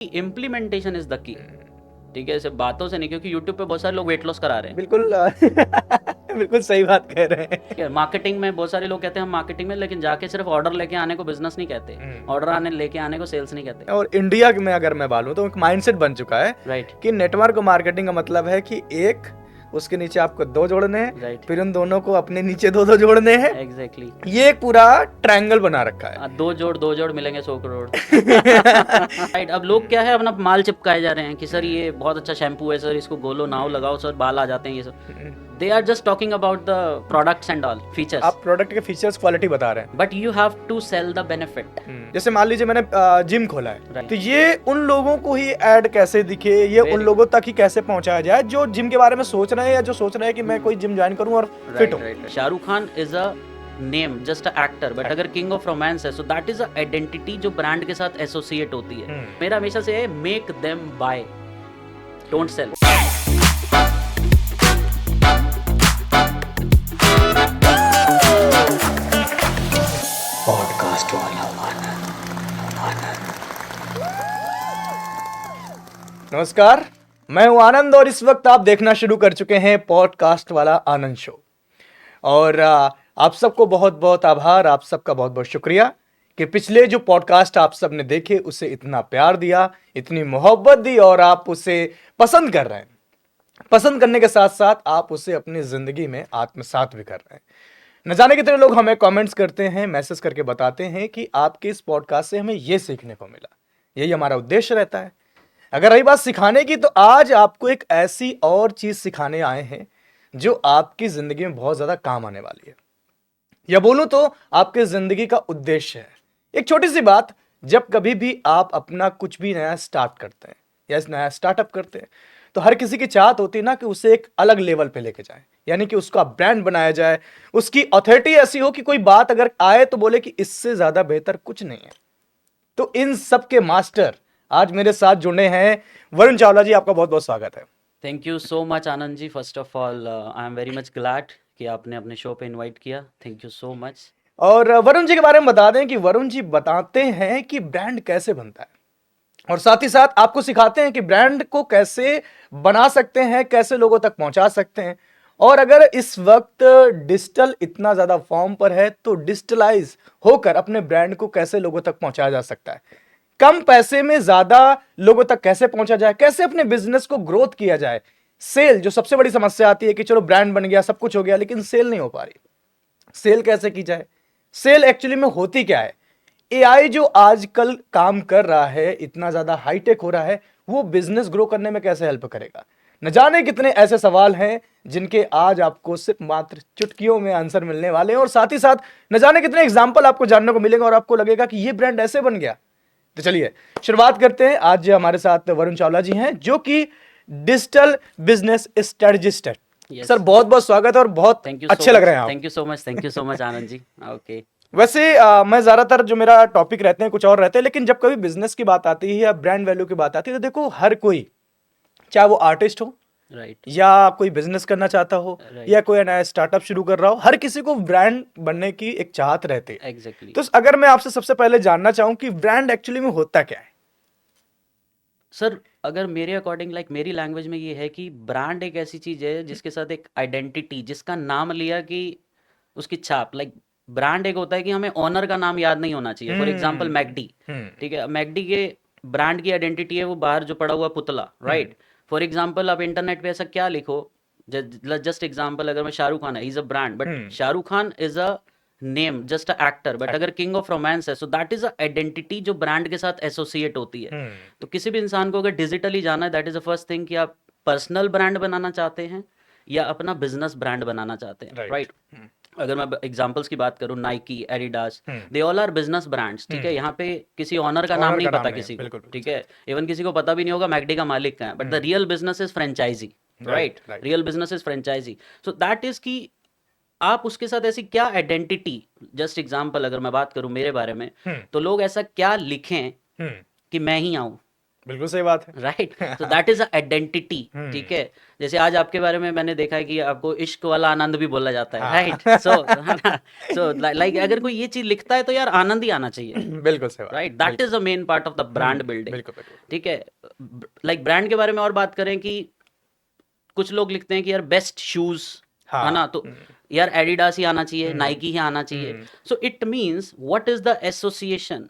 Implementation is the key. ठीक है, सिर्फ बातों से नहीं, क्योंकि यूट्यूब पे बहुत सारे लोग वेट लॉस करा रहे हैं। बिल्कुल बिल्कुल सही बात कह रहे हैं। ठीक है, मार्केटिंग में बहुत सारे लोग कहते हैं हम मार्केटिंग में, लेकिन जाके सिर्फ ऑर्डर लेके आने को बिजनेस नहीं कहते, ऑर्डर आने लेके आने को सेल्स नहीं कहते। और इंडिया में अगर मैं बोलूं तो एक माइंडसेट बन चुका है राइट कि नेटवर्क मार्केटिंग का मतलब है कि एक उसके नीचे आपको दो जोड़ने हैं, राइट फिर उन दोनों को अपने नीचे दो दो जोड़ने हैं। एग्जैक्टली। ये एक पूरा ट्रायंगल बना रखा है। दो जोड़ मिलेंगे 100 करोड़। राइट, अब लोग क्या है अपना माल चिपकाए जा रहे हैं कि सर ये बहुत अच्छा शैम्पू है, सर इसको गोलो नाव लगाओ सर बाल आ जाते हैं, ये सब। They are just talking about the products and all features, आप प्रोडक्ट के फीचर्स क्वालिटी बता रहे हैं, but you have to sell the benefit. जैसे मान लीजिए मैंने जिम खोला है, Right. तो ये उन लोगों को ही ऐड कैसे दिखे, ये उन लोगों तक ही कैसे पहुंचाया जाए जो जिम के बारे में सोच रहे हैं या जो सोच रहे हैं कि मैं कोई जिम ज्वाइन करूं और फिट हूं। Shahrukh Khan is a name, just a actor, but अगर किंग ऑफ रोमांस है, so that is a identity जो ब्रांड के साथ एसोसिएट होती है। मेरा हमेशा से है make them by, don't sell. Podcast वाला नमस्कार, मैं हूं आनंद और इस वक्त आप देखना शुरू कर चुके हैं पॉडकास्ट वाला आनंद शो। और आप सबको बहुत बहुत आभार, आप सबका बहुत बहुत शुक्रिया कि पिछले जो पॉडकास्ट आप सब ने देखे उसे इतना प्यार दिया, इतनी मोहब्बत दी और आप उसे पसंद कर रहे हैं। पसंद करने के साथ साथ आप उसे अपनी जिंदगी में आत्मसात भी कर रहे हैं। न जाने कितने लोग हमें कमेंट्स करते हैं, मैसेज करके बताते हैं कि आपके इस पॉडकास्ट से हमें यह सीखने को मिला। यही हमारा उद्देश्य रहता है। अगर रही बात सिखाने की, तो आज आपको एक ऐसी और चीज सिखाने आए हैं जो आपकी जिंदगी में बहुत ज्यादा काम आने वाली है, या बोलूं तो आपकी जिंदगी का उद्देश्य है। एक छोटी सी बात, जब कभी भी आप अपना कुछ भी नया स्टार्ट करते हैं या नया स्टार्टअप करते हैं, तो हर किसी की चाहत होती है ना कि उसे एक अलग लेवल पे लेके जाए, यानी कि उसका ब्रांड बनाया जाए, उसकी अथॉरिटी ऐसी हो कि कोई बात अगर आए तो बोले कि इससे ज्यादा बेहतर कुछ नहीं है। तो इन सब के मास्टर आज मेरे साथ जुड़े हैं वरुण चावला जी। आपका बहुत बहुत स्वागत है। Thank you so much Anand ji. First of all I am very much glad कि आपने अपने शो पे इनवाइट किया। Thank you so much. और वरुण जी के बारे में बता दें कि वरुण जी बताते हैं कि ब्रांड कैसे बनता है, और साथ ही साथ आपको सिखाते हैं कि ब्रांड को कैसे बना सकते हैं, कैसे लोगों तक पहुंचा सकते हैं। और अगर इस वक्त डिजिटल इतना ज्यादा फॉर्म पर है, तो डिजिटलाइज होकर अपने ब्रांड को कैसे लोगों तक पहुंचाया जा सकता है, कम पैसे में ज्यादा लोगों तक कैसे पहुंचा जाए, कैसे अपने बिजनेस को ग्रोथ किया जाए। सेल जो सबसे बड़ी समस्या आती है कि चलो ब्रांड बन गया, सब कुछ हो गया, लेकिन सेल नहीं हो पा रही। सेल कैसे की जाए, सेल एक्चुअली में होती क्या है। एआई जो आजकल काम कर रहा है, इतना ज्यादा हाईटेक हो रहा है, वो बिजनेस ग्रो करने में कैसे हेल्प करेगा। न जाने कितने ऐसे सवाल हैं जिनके आज आपको सिर्फ मात्र चुटकियों में आंसर मिलने वाले हैं, और साथ ही साथ न जाने कितने एग्जाम्पल आपको जानने को मिलेंगे और आपको लगेगा कि ये ब्रांड ऐसे बन गया। तो चलिए शुरुआत करते हैं। आज हमारे साथ वरुण चावला जी हैं जो कि डिजिटल बिजनेस स्ट्रेटजिस्ट है। Yes. सर बहुत बहुत स्वागत है और बहुत थैंक यू अच्छे लग रहे हैं आप। Thank you so much Anand ji. Okay वैसे मैं ज्यादातर जो मेरा टॉपिक रहते हैं कुछ और रहते हैं, लेकिन जब कभी बिजनेस की बात आती है या ब्रांड वैल्यू की बात आती है, तो देखो हर कोई, चाहे वो आर्टिस्ट हो राइट या कोई बिजनेस करना चाहता हो या कोई नया स्टार्टअप शुरू कर रहा हो, हर किसी को ब्रांड बनने की एक चाहत रहती है। एग्जैक्टली। तो अगर मैं आपसे सबसे पहले जानना चाहूं कि ब्रांड एक्चुअली में होता क्या है। सर अगर मेरे अकॉर्डिंग मेरी लैंग्वेज में ये है कि ब्रांड एक ऐसी चीज है जिसके साथ एक आइडेंटिटी, जिसका नाम लिया कि उसकी छाप, ब्रांड एक होता है कि हमें ऑनर का नाम याद नहीं होना चाहिए। फॉर एग्जांपल मैकडी, ठीक है, मैकडी के ब्रांड की आइडेंटिटी है वो बाहर जो पड़ा हुआ पुतला, राइट। फॉर एग्जांपल आप इंटरनेट पे ऐसा क्या लिखो, जस्ट एग्जांपल, अगर मैं शाहरुख खान है, is a brand, but Shahrukh Khan is a name, just a actor, but अगर किंग ऑफ रोमांस है, so that is a identity जो ब्रांड के साथ एसोसिएट होती है। तो किसी भी इंसान को अगर डिजिटली जाना है, that is the first thing कि आप पर्सनल ब्रांड बनाना चाहते हैं या अपना बिजनेस ब्रांड बनाना चाहते हैं, राइट। अगर मैं एग्जांपल्स की बात करूं, Nike, Adidas, they all are business brands, ठीक है। यहाँ पे किसी ऑनर का नाम नहीं पता किसी को, ठीक है। इवन किसी को पता भी नहीं होगा मैकडी का मालिक क्या है, but the real business is franchisee, right. Real business is franchisee. So that is कि आप उसके साथ ऐसी क्या आइडेंटिटी, जस्ट एग्जांपल अगर मैं बात करूं मेरे बारे में, तो लोग ऐसा क्या लिखें कि मैं ही आऊं, बिल्कुल सही बात है। राइट, तो दैट इज अ आइडेंटिटी। ठीक है, जैसे आज आपके बारे में मैंने देखा है कि आपको इश्क वाला आनंद भी बोला जाता है, हाँ। राइट। सो लाइक अगर कोई ये चीज लिखता है तो यार आनंद ही आना चाहिए, बिल्कुल सही बात राइट। है, दैट बिल्कुल। Is the main part of the brand building. बिल्कुल, बिल्कुल। ठीक है, लाइक ब्रांड के बारे में और बात करें कि कुछ लोग लिखते हैं कि यार बेस्ट शूज, है हाँ। ना, तो यार एडिडास ही आना चाहिए, हुँ, नाइकी ही आना चाहिए। Hmm, so it means what is the association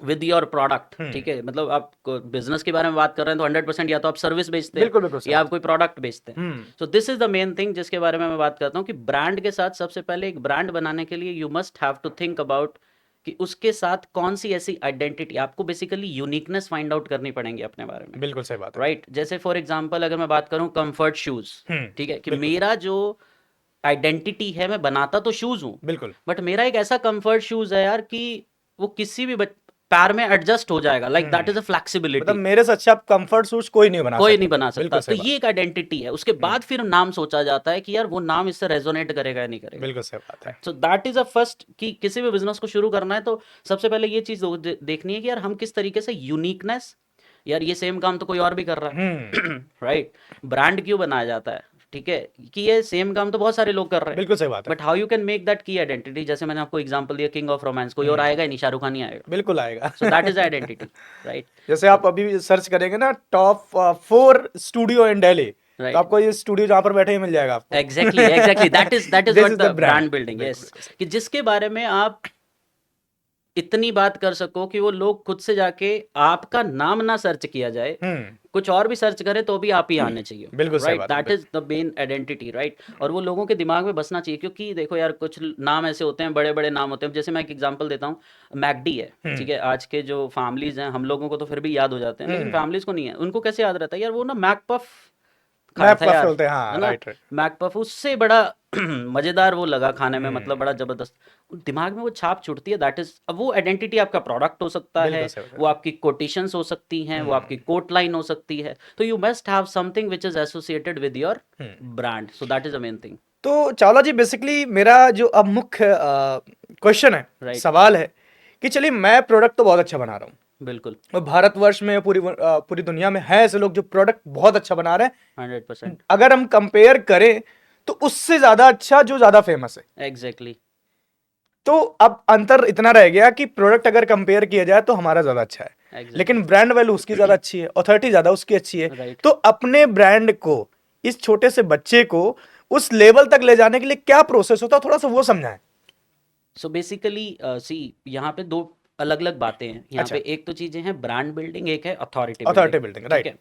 with your product. Hmm. ठीक है, मतलब आप बिजनेस के बारे में बात कर रहे हैं तो 100% या तो आप सर्विस बेचते हैं बिल्कुल, बिल्कुल सही या बात आप कोई प्रोडक्ट बेचते हैं। है। Hmm, so this is the main thing जिसके बारे में मैं बात करता हूँ कि ब्रांड के साथ सबसे पहले एक ब्रांड बनाने के लिए you must have to think about कि उसके साथ कौन सी ऐसी आइडेंटिटी, आपको बेसिकली यूनिकनेस फाइंड आउट करनी पड़ेंगी अपने बारे में, बिल्कुल सही बात है। राइट। जैसे फॉर एग्जांपल अगर मैं बात करूँ कंफर्ट शूज, हुँ, ठीक है, कि बिल्कुल, मेरा जो आइडेंटिटी है, मैं बनाता तो शूज हूँ, बिल्कुल। बट मेरा एक ऐसा कंफर्ट शूज है यार कि वो किसी भी पैर में एडजस्ट हो जाएगा, लाइक दैट इज अ मतलब फ्लेक्सिबिलिटी। मेरे से अच्छा कम्फर्ट शूज़ कोई नहीं बना कोई नहीं सकता। बना सकता, बिल्कुल तो सही बात। ये एक आइडेंटिटी है। उसके बाद फिर नाम सोचा जाता है कि यार वो नाम इससे रेजोनेट करेगा या नहीं करेगा। बिल्कुल सही बात है। So that is a first कि किसी भी बिजनेस को शुरू करना है तो सबसे पहले ये चीज देखनी है कि यार हम किस तरीके से यूनिकनेस, यार ये सेम काम तो कोई और भी कर रहा हुँ, है, राइट। ब्रांड क्यों बनाया जाता है, ठीक है, कि ये सेम काम तो बहुत सारे लोग कर रहे हैं, बिल्कुल सही बात है। But how you can make that की आइडेंटिटी। जैसे मैंने आपको एग्जांपल दिया किंग ऑफ रोमांस, कोई और हुँ, आएगा ही नहीं, शाहरुख खान ही आएगा। बिल्कुल आएगा। सो दैट इज आइडेंटिटी, राइट। जैसे आप अभी सर्च करेंगे ना टॉप 4 स्टूडियो इन दिल्ली, तो राइट, आपको ये स्टूडियो जहाँ पर बैठे ही मिल जाएगा आपको। Exactly exactly, that is this what is the the brand. Brand building, बिल्कुल, यस। बिल्कुल सही। कि जिसके बारे में आप इतनी बात कर सको कि वो लोग खुद से जाके आपका नाम ना सर्च किया जाए, हुँ, कुछ और भी सर्च करे तो भी आप ही आने चाहिए, बिल्कुल सही राइट। बात है, that is the main identity, right. और वो लोगों के दिमाग में बसना चाहिए, क्योंकि देखो यार कुछ नाम ऐसे होते हैं, बड़े बड़े नाम होते हैं। जैसे मैं एक एग्जांपल देता हूँ, मैकडी है, हुँ, ठीक है। आज के जो फैमिलीज हैं, हम लोगों को तो फिर भी याद हो जाते हैं, लेकिन हुँ। फैमिलीज को नहीं है। उनको कैसे याद रहता है यार, वो ना मैकपफ खाया मैप था पफ यार, बोलते हैं, है हाँ, ना। Right, right. मैकपफ उससे बड़ा मजेदार वो लगा खाने में, मतलब बड़ा हुँ, जबरदस्त। दिमाग में वो छाप छुटती है, दैट इज। अब वो आइडेंटिटी आपका प्रोडक्ट हो सकता है, बिल्कुल सही बात वो है। आपकी कोटेशंस हो सकती हैं, वो आपकी हुँ, कोट लाइन हो सकती है। तो you must have something which is associated with your hmm. Brand, so that is a main thing, तो चावला जी बेसिकली मेरा जो अब मुख्य क्वेश्चन है, राइट। सवाल है कि चलिए मैं प्रोडक्ट तो बहुत अच्छा बना रहा हूँ बिल्कुल, और भारतवर्ष में पूरी दुनिया में है ऐसे लोग जो प्रोडक्ट बहुत अच्छा बना रहे हैं। 100%, अगर हम कंपेयर करें तो उससे ज्यादा अच्छा जो ज्यादा फेमस है। एग्जैक्टली, तो अब अंतर इतना रह गया कि प्रोडक्ट अगर कंपेयर किया जाए तो हमारा ज्यादा अच्छा है, एग्जैक्टली, लेकिन ब्रांड वैल्यू उसकी ज्यादा अच्छी है, अथॉरिटी ज्यादा उसकी अच्छी है। राइट। तो अपने ब्रांड को, इस छोटे से बच्चे को उस लेवल तक ले जाने के लिए क्या प्रोसेस होता है, थोड़ा सा वो समझाएं। सो बेसिकली सी, यहाँ पे दो अलग अलग बातें हैं यहाँ पे। अच्छा। एक तो चीजें हैं ब्रांड बिल्डिंग, एक है अथॉरिटी बिल्डिंग, अथॉरिटी बिल्डिंग, ठीक राइट। है।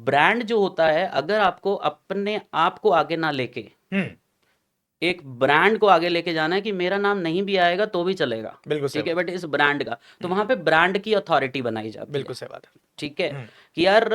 ब्रांड जो होता है, अगर आपको अपने आप को आगे ना लेके हम्म। एक ब्रांड को आगे लेके जाना है कि मेरा नाम नहीं भी आएगा तो भी चलेगा, बिल्कुल सही ठीक है, बात बट इस ब्रांड का, तो है। वहां पे ब्रांड की अथॉरिटी बनाई जाती है, बिल्कुल सही बात है। ठीक है। हम्म। कि यार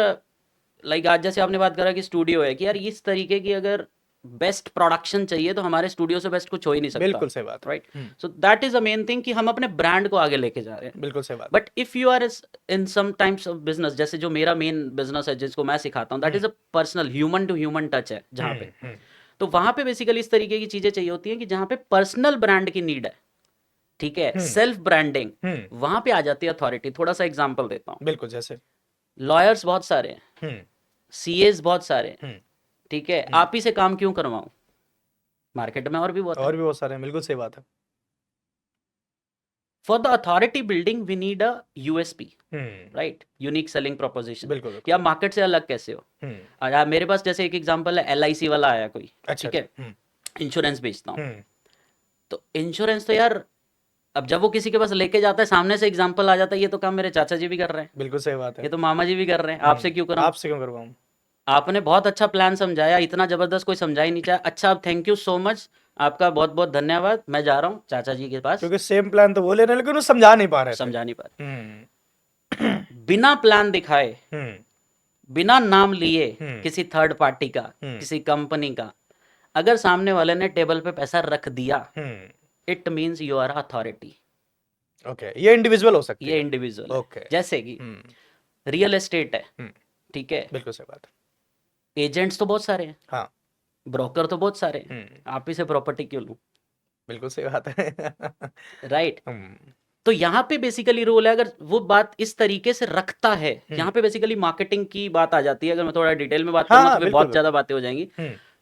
लाइक आज जैसे आपने बात करा कि स्टूडियो है, कि यार इस तरीके की अगर बेस्ट प्रोडक्शन चाहिए तो हमारे स्टूडियो से बेस्ट कुछ हो ही नहीं सकता, बिल्कुल सही बात है। Right. So that is a main thing कि हम अपने ब्रांड को आगे लेके जा रहे हैं। बिल्कुल सही बात है। But if you are in some times of business, जैसे जो मेरा मेन बिजनेस है जिसको मैं सिखाता हूँ, that is a personal human to human touch है जहाँ पे। हम्म। तो वहां पे बेसिकली इस तरीके की चीजें चाहिए होती हैं कि जहाँ पे पर्सनल ब्रांड की नीड है, ठीक है, हम्म। सेल्फ ब्रांडिंग, हम्म। वहां पे आ जाती है अथॉरिटी। थोड़ा सा एग्जांपल देता हूँ। बिल्कुल जैसे। लॉयर्स बहुत सारे हैं, हम्म। सीएस बहुत सारे हैं, हम्म। ठीक है, हम्म। आप ही से काम क्यों करवाऊं, मार्केट में और भी बहुत है। और भी बहुत सारे हैं, बिल्कुल सही बात है। For the authority building we need a USP, hmm. Right, unique selling proposition, बिल्कुल, कि बिल्कुल। आप मार्केट से अलग कैसे हो। हम्म। मेरे पास जैसे एक एग्जांपल है, एलआईसी वाला आया कोई, अच्छा, ठीक अच्छा। है, इंश्योरेंस बेचता हूँ। हम्म। तो इंश्योरेंस तो यार, अब जब वो किसी के पास लेके जाता है, सामने से एग्जांपल आ जाता है, ये तो काम मेरे चाचा जी भी कर रहे हैं, बिल्कुल सही बात है। ये तो मामा जी भी कर रहे हैं, आपसे क्यों कराऊं। आपसे क्यों करवाऊं? आपने बहुत अच्छा प्लान समझाया, इतना जबरदस्त कोई समझा ही नहीं चाहा। अच्छा, अब थैंक यू सो मच, आपका बहुत बहुत धन्यवाद, मैं जा रहा हूँ चाचा जी के पास। क्योंकि सेम प्लान तो वो ले रहे हैं, लेकिन वो समझा नहीं पा रहे थे। समझा नहीं पा हम्म। रहे, बिना प्लान दिखाए, हम्म। बिना नाम लिए, हम्म। किसी थर्ड पार्टी का, हम्म। किसी कंपनी का, अगर सामने वाले ने टेबल पे पैसा रख दिया, hmm. It means you are authority. Okay, ये इंडिविजुअल हो सकती ये है। इंडिविजुअल है। ओके। जैसे कि हम्म। रियल एस्टेट है, हम्म। ठीक है, बिल्कुल सही बात है। एजेंट्स तो बहुत सारे हैं, हाँ। ब्रोकर तो बहुत सारे हैं, हम्म। आप ही से प्रॉपर्टी क्यों लूं, बिल्कुल सही बात है। राइट। हम्म। तो यहाँ पे बेसिकली रोल है, अगर वो बात इस तरीके से रखता है, यहाँ पे बेसिकली मार्केटिंग की बात आ जाती है। अगर मैं थोड़ा डिटेल में बात करूँ हाँ तो फिर बिल्कुल बहुत ज्यादा बातें हो जाएंगी,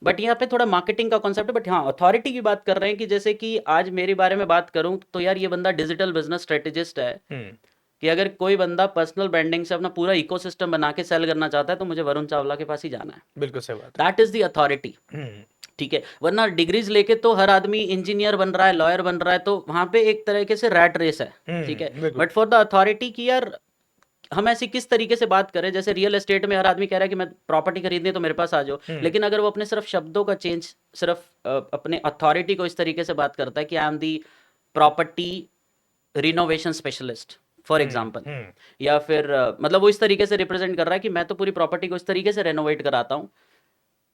बट यहाँ पे थोड़ा मार्केटिंग का कॉन्सेप्ट है। बट हाँ, अथॉरिटी की बात कर रहे हैं कि जैसे कि आज मेरे बारे में बात करूं तो यार ये बंदा डिजिटल बिजनेस स्ट्रेटेजिस्ट है, कि अगर कोई बंदा पर्सनल ब्रांडिंग से अपना पूरा इकोसिस्टम बना के सेल करना चाहता है तो मुझे वरुण चावला के पास ही जाना है। बिल्कुल सही बात है। That is the authority. ठीक है, वरना डिग्रीज लेके तो हर आदमी इंजीनियर बन रहा है, लॉयर बन रहा है, तो वहां पे एक तरीके से रैट रेस है। ठीक है, बिल्कुल बट फॉर द अथॉरिटी की यार हम ऐसी किस तरीके से बात करें, जैसे रियल एस्टेट में हर आदमी कह रहा है कि मैं प्रॉपर्टी खरीदनी है तो मेरे पास आ जाओ, लेकिन अगर वो अपने सिर्फ शब्दों का चेंज, सिर्फ अपने अथॉरिटी को इस तरीके से बात करता है कि I am the property renovation specialist for example, या फिर मतलब वो इस तरीके से रिप्रेजेंट कर रहा है कि मैं तो पूरी प्रॉपर्टी को इस तरीके से रेनोवेट कराता हूँ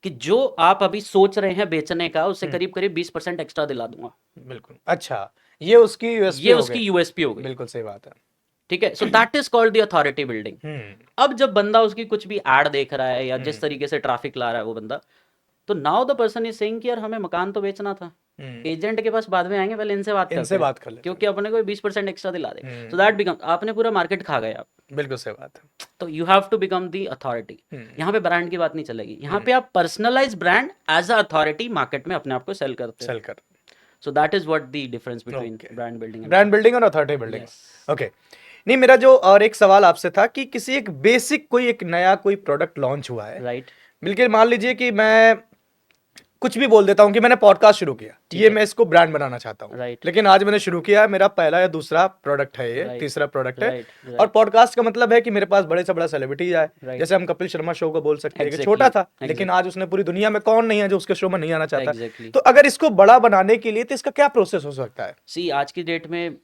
कि जो आप अभी सोच रहे हैं बेचने का, उससे करीब करीब 20% एक्स्ट्रा दिला दूंगा। बिल्कुल। अच्छा, ये उसकी यूएसपी ये हो उसकी गई। यूएसपी हो गई। बिल्कुल सही बात है। ठीक है, so that is called the authority building. अब जब बंदा उसकी कुछ भी एड देख रहा है या जिस तरीके से ट्रैफिक ला रहा है वो बंदा, तो now the person is saying कि यार हमें मकान तो बेचना था, एजेंट के पास बाद में आएंगे, पहले इनसे बात करते इनसे हैं, बात कर लेते क्योंकि अपने को 20% एक्स्ट्रा दिला दे। सो दैट बिकम, आपने पूरा मार्केट खा गए आप। बिल्कुल सही बात है। तो you have to become the authority. यहाँ पे ब्रांड की बात नहीं चलेगी, यहाँ पे आप personalise brand as a authority market में अपने आप को सेल करते हैं। सेल कर। So that is what the difference between brand building and brand building और अथॉरिटी बिल्डिंग। Yes. ओके। नहीं, मेरा जो और एक सवाल आपसे था कि किसी एक बेसिक कोई एक नया कोई प्रोडक्ट लॉन्च हुआ है, राइट। बिल्कुल मान लीजिए कि मैं कुछ भी बोल देता हूँ कि मैंने पॉडकास्ट शुरू किया, ये मैं इसको ब्रांड बनाना चाहता हूँ, Right. लेकिन आज मैंने शुरू किया है, मेरा पहला या दूसरा प्रोडक्ट है, ये Right. तीसरा प्रोडक्ट है। Right. और पॉडकास्ट का मतलब है कि मेरे पास बड़े से बड़ा सेलिब्रिटी आए, Right. जैसे हम कपिल शर्मा शो को बोल सकते हैं कि Exactly. छोटा था, लेकिन Exactly. आज उसने पूरी दुनिया में कौन नहीं है जो उसके शो में नहीं आना चाहता। Exactly. तो अगर इसको बड़ा बनाने के लिए तो इसका क्या प्रोसेस हो सकता है? सी आज की डेट में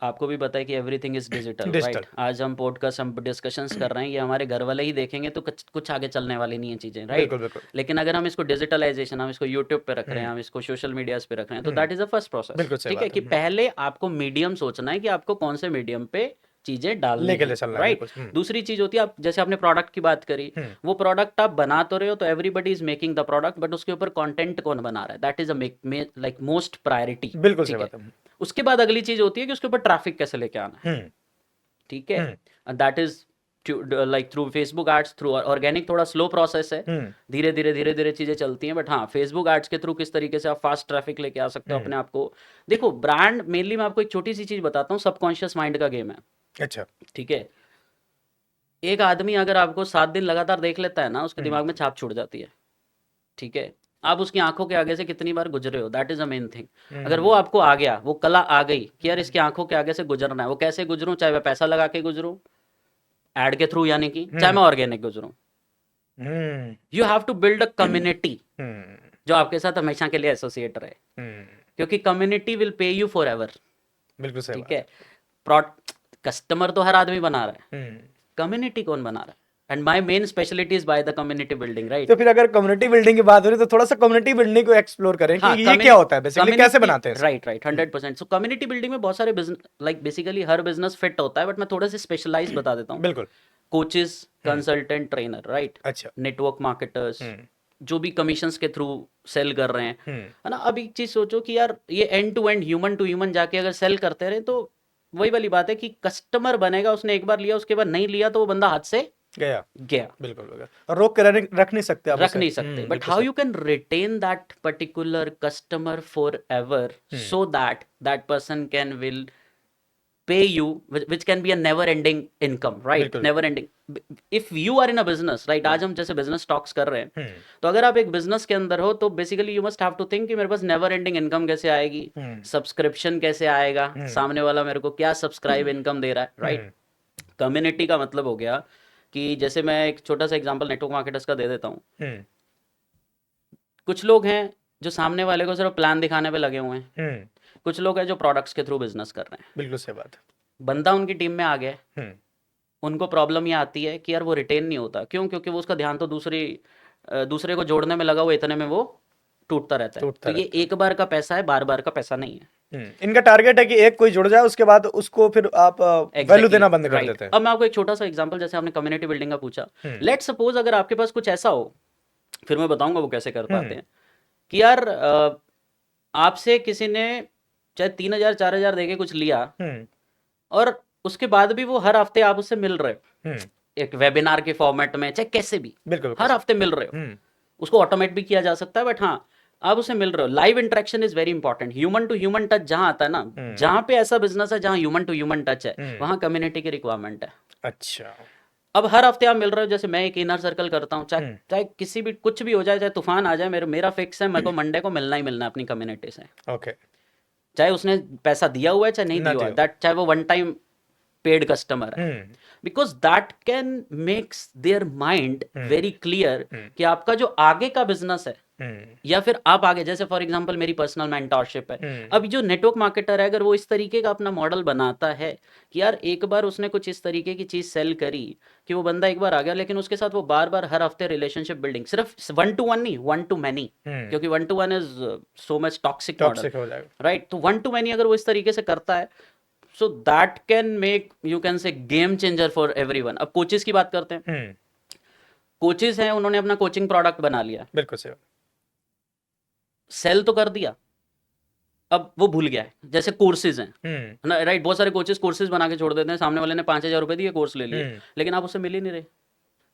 आपको भी पता है कि everything is digital, Digital. Right. आज हम पॉडकास्ट, हम डिस्कशंस कर रहे हैं, ये हमारे घर वाले ही देखेंगे तो कुछ आगे चलने वाली नहीं है चीजें, राइट। बिल्कुल बिल्कुल लेकिन अगर हम इसको डिजिटलाइजेशन, हम इसको यूट्यूब पे रख रहे हैं, हम इसको सोशल मीडियाज पे रख रहे हैं, तो दैट इज अ फर्स्ट बिल्कुल प्रोसेस। सही ठीक है, बात कि है। पहले आपको मीडियम सोचना है कि आपको कौन से मीडियम पे चीजें डालनी लेके है, ले चलना है, राइट। बिल्कुल। दूसरी चीज होती है, आप जैसे आपने प्रोडक्ट की बात करी, वो प्रोडक्ट आप बना तो रहे हो, तो everybody is making the product, but उसके ऊपर कंटेंट कौन बना रहा है, that is a like most priority. बिल्कुल सही ठीक है, बात है। उसके बाद अगली चीज होती है कि उसके ऊपर ट्रैफिक कैसे लेके आना है। ठीक है, that is like through Facebook ads, through organic थोड़ा स्लो प्रोसेस है, धीरे धीरे चीजें चलती हैं, बट हाँ, फेसबुक एड्स के थ्रू किस तरीके से आप फास्ट ट्रैफिक लेके आ सकते हो अपने आप को। देखो, ब्रांड मेनली मैं आपको एक छोटी सी चीज बताता हूँ, सबकॉन्शियस माइंड का गेम है। अच्छा। ठीक है, एक आदमी अगर आपको 7 दिन लगातार देख लेता है ना, उसके दिमाग में छाप छूट जाती है। ठीक है, आप उसकी आंखों के आगे से कितनी बार गुजरे हो, that is a main thing. अगर वो आपको आ गया, वो कला आ गई कि यार इसकी आंखों के आगे से गुजरना है, वो कैसे गुजरूं, चाहे मैं पैसा लगा के गुजरूं एड के थ्रू, यानी कि चाहे मैं ऑर्गेनिक गुजरूं, you have to build a community जो आपके साथ हमेशा के लिए एसोसिएट रहे, क्योंकि community will pay you forever. बिल्कुल सही ठीक है, कस्टमर तो हर आदमी बना रहा है, बात। कम्युनिटी कौन बना रहा है? And my main speciality is by the community building, right. तो फिर अगर कम्युनिटी बिल्डिंग की बात हो रही है तो थोड़ा सा कम्युनिटी बिल्डिंग को एक्सप्लोर करें कि ये क्या होता है बेसिकली, कैसे बनाते हैं इसको? Right right, 100%। सो कम्युनिटी बिल्डिंग में बहुत सारे बिजनेस, लाइक बेसिकली हर बिजनेस फिट होता है, बट मैं थोड़े से स्पेशलाइज बता देता हूँ। बिल्कुल। कोचेस, कंसल्टेंट, ट्रेनर, राइट, अच्छा। नेटवर्क मार्केटर्स, जो भी कमीशंस के थ्रू सेल कर रहे हैं, है ना। अब एक चीज सोचो कि यार ये end to end, human to human जाके अगर सेल करते रहे, तो वही वाली बात है कि कस्टमर बनेगा, उसने एक बार लिया, उसके बाद नहीं लिया, तो वो बंदा हाथ से गया। गया। बिल्कुल बिल्कुल। और रोक के रख नहीं सकते आप रख उसे। नहीं सकते, but how you can retain that particular customer forever, so that that person can will pay you, which can be a never ending income, right? बिल्कुल। never ending. If you are in a business, right, आज हम जैसे business talks कर रहे हैं, तो अगर आप एक बिजनेस के अंदर हो, तो basically you must have to think कि मेरे पास नेवर एंडिंग इनकम कैसे आएगी, सब्सक्रिप्शन कैसे आएगा, सामने वाला मेरे को क्या सब्सक्राइब इनकम दे रहा है, राइट। कम्युनिटी का मतलब हो गया कि जैसे मैं एक छोटा सा एग्जांपल नेटवर्क मार्केटर्स का दे देता हूँ। कुछ लोग हैं जो सामने वाले को सिर्फ प्लान दिखाने पे लगे हुए हैं, कुछ लोग हैं जो प्रोडक्ट्स के थ्रू बिजनेस कर रहे हैं। बिल्कुल सही बात है। बंदा उनकी टीम में आ गया, उनको प्रॉब्लम ये आती है कि यार वो रिटेन नहीं होता, क्यों? क्योंकि वो उसका ध्यान तो दूसरे को जोड़ने में लगा हुआ, इतने में वो टूटता रहता है। तो ये एक बार का पैसा है, बार बार का पैसा नहीं है। इनका टारगेट है कि एक कोई जुड़ जाए, उसके बाद उसको फिर आप वैल्यू देना बंद कर देते हैं। अब मैं आपको एक छोटा सा एग्जांपल, जैसे आपने कम्युनिटी बिल्डिंग का पूछा, लेट सपोज अगर आपके पास कुछ ऐसा हो, फिर मैं बताऊंगा वो कैसे कर पाते हैं, कि यार आपसे किसी ने चाहे 3,000 4,000 देके कुछ लिया, और उसके बाद भी वो हर हफ्ते आप उससे मिल रहे हो, हम्म, एक वेबिनार के फॉर्मेट में, चाहे कैसे भी, बिल्कुल बिल्कुल हर सर। हफ्ते मिल रहे हो। हम्म, उसको ऑटोमेट भी किया जा सकता है, बट हाँ, आप उसे मिल रहे हो। Live interaction is very important. Human to human touch जहां आता है ना, हम्म, जहां पे ऐसा बिजनेस है जहां ह्यूमन टू ह्यूमन टच है, हम्म, वहां कम्युनिटी की रिक्वायरमेंट है। अच्छा। अब हर हफ्ते आप मिल रहे हो, जैसे मैं एक इनर सर्कल करता हूँ, चाहे हम्म, चाहे किसी भी कुछ भी हो जाए, चाहे तूफान आ जाए, मेरा फिक्स है, मेरे को मंडे को मिलना ही मिलना है अपनी कम्युनिटी से। ओके। चाहे उसने पैसा दिया हुआ है चाहे नहीं ना दिया हुआ है, दियो। दैट चाहे वो वन टाइम पेड कस्टमर है, hmm, because that can makes their mind hmm, very clear hmm, कि आपका जो आगे का बिजनेस है, हम्म, या फिर आप आगे, जैसे फॉर एग्जांपल मेरी पर्सनल मेंटोरशिप है। हम्म, अब जो नेटवर्क मार्केटर है, अगर वो इस तरीके का अपना मॉडल बनाता है कि यार एक बार उसने कुछ इस तरीके की चीज सेल करी कि वो बंदा एक बार आ गया, लेकिन उसके साथ वो बार बार हर हफ्ते रिलेशनशिप बिल्डिंग, सिर्फ वन टू वन नहीं, वन टू मैनी, हम्म, क्योंकि one two one is so much toxic model, toxic हो जाएगा। राइट? तो वन टू मैनी अगर वो इस तरीके से करता है, so that can make, you can say, game changer for everyone. अब कोचेस की बात करते हैं। हम्म, कोचेस हैं, उन्होंने अपना कोचिंग प्रोडक्ट बना लिया, बिल्कुल सही। सेल तो कर दिया, अब वो भूल गया है। जैसे कोर्सेज हैं हम्म, ना, राइट? बहुत सारे कोचेस कोर्सेज बना के छोड़ देते हैं, सामने वाले ने 5,000 रुपए दिए, कोर्स ले लिए, हम्म, लेकिन आप उससे मिल ही नहीं रहे,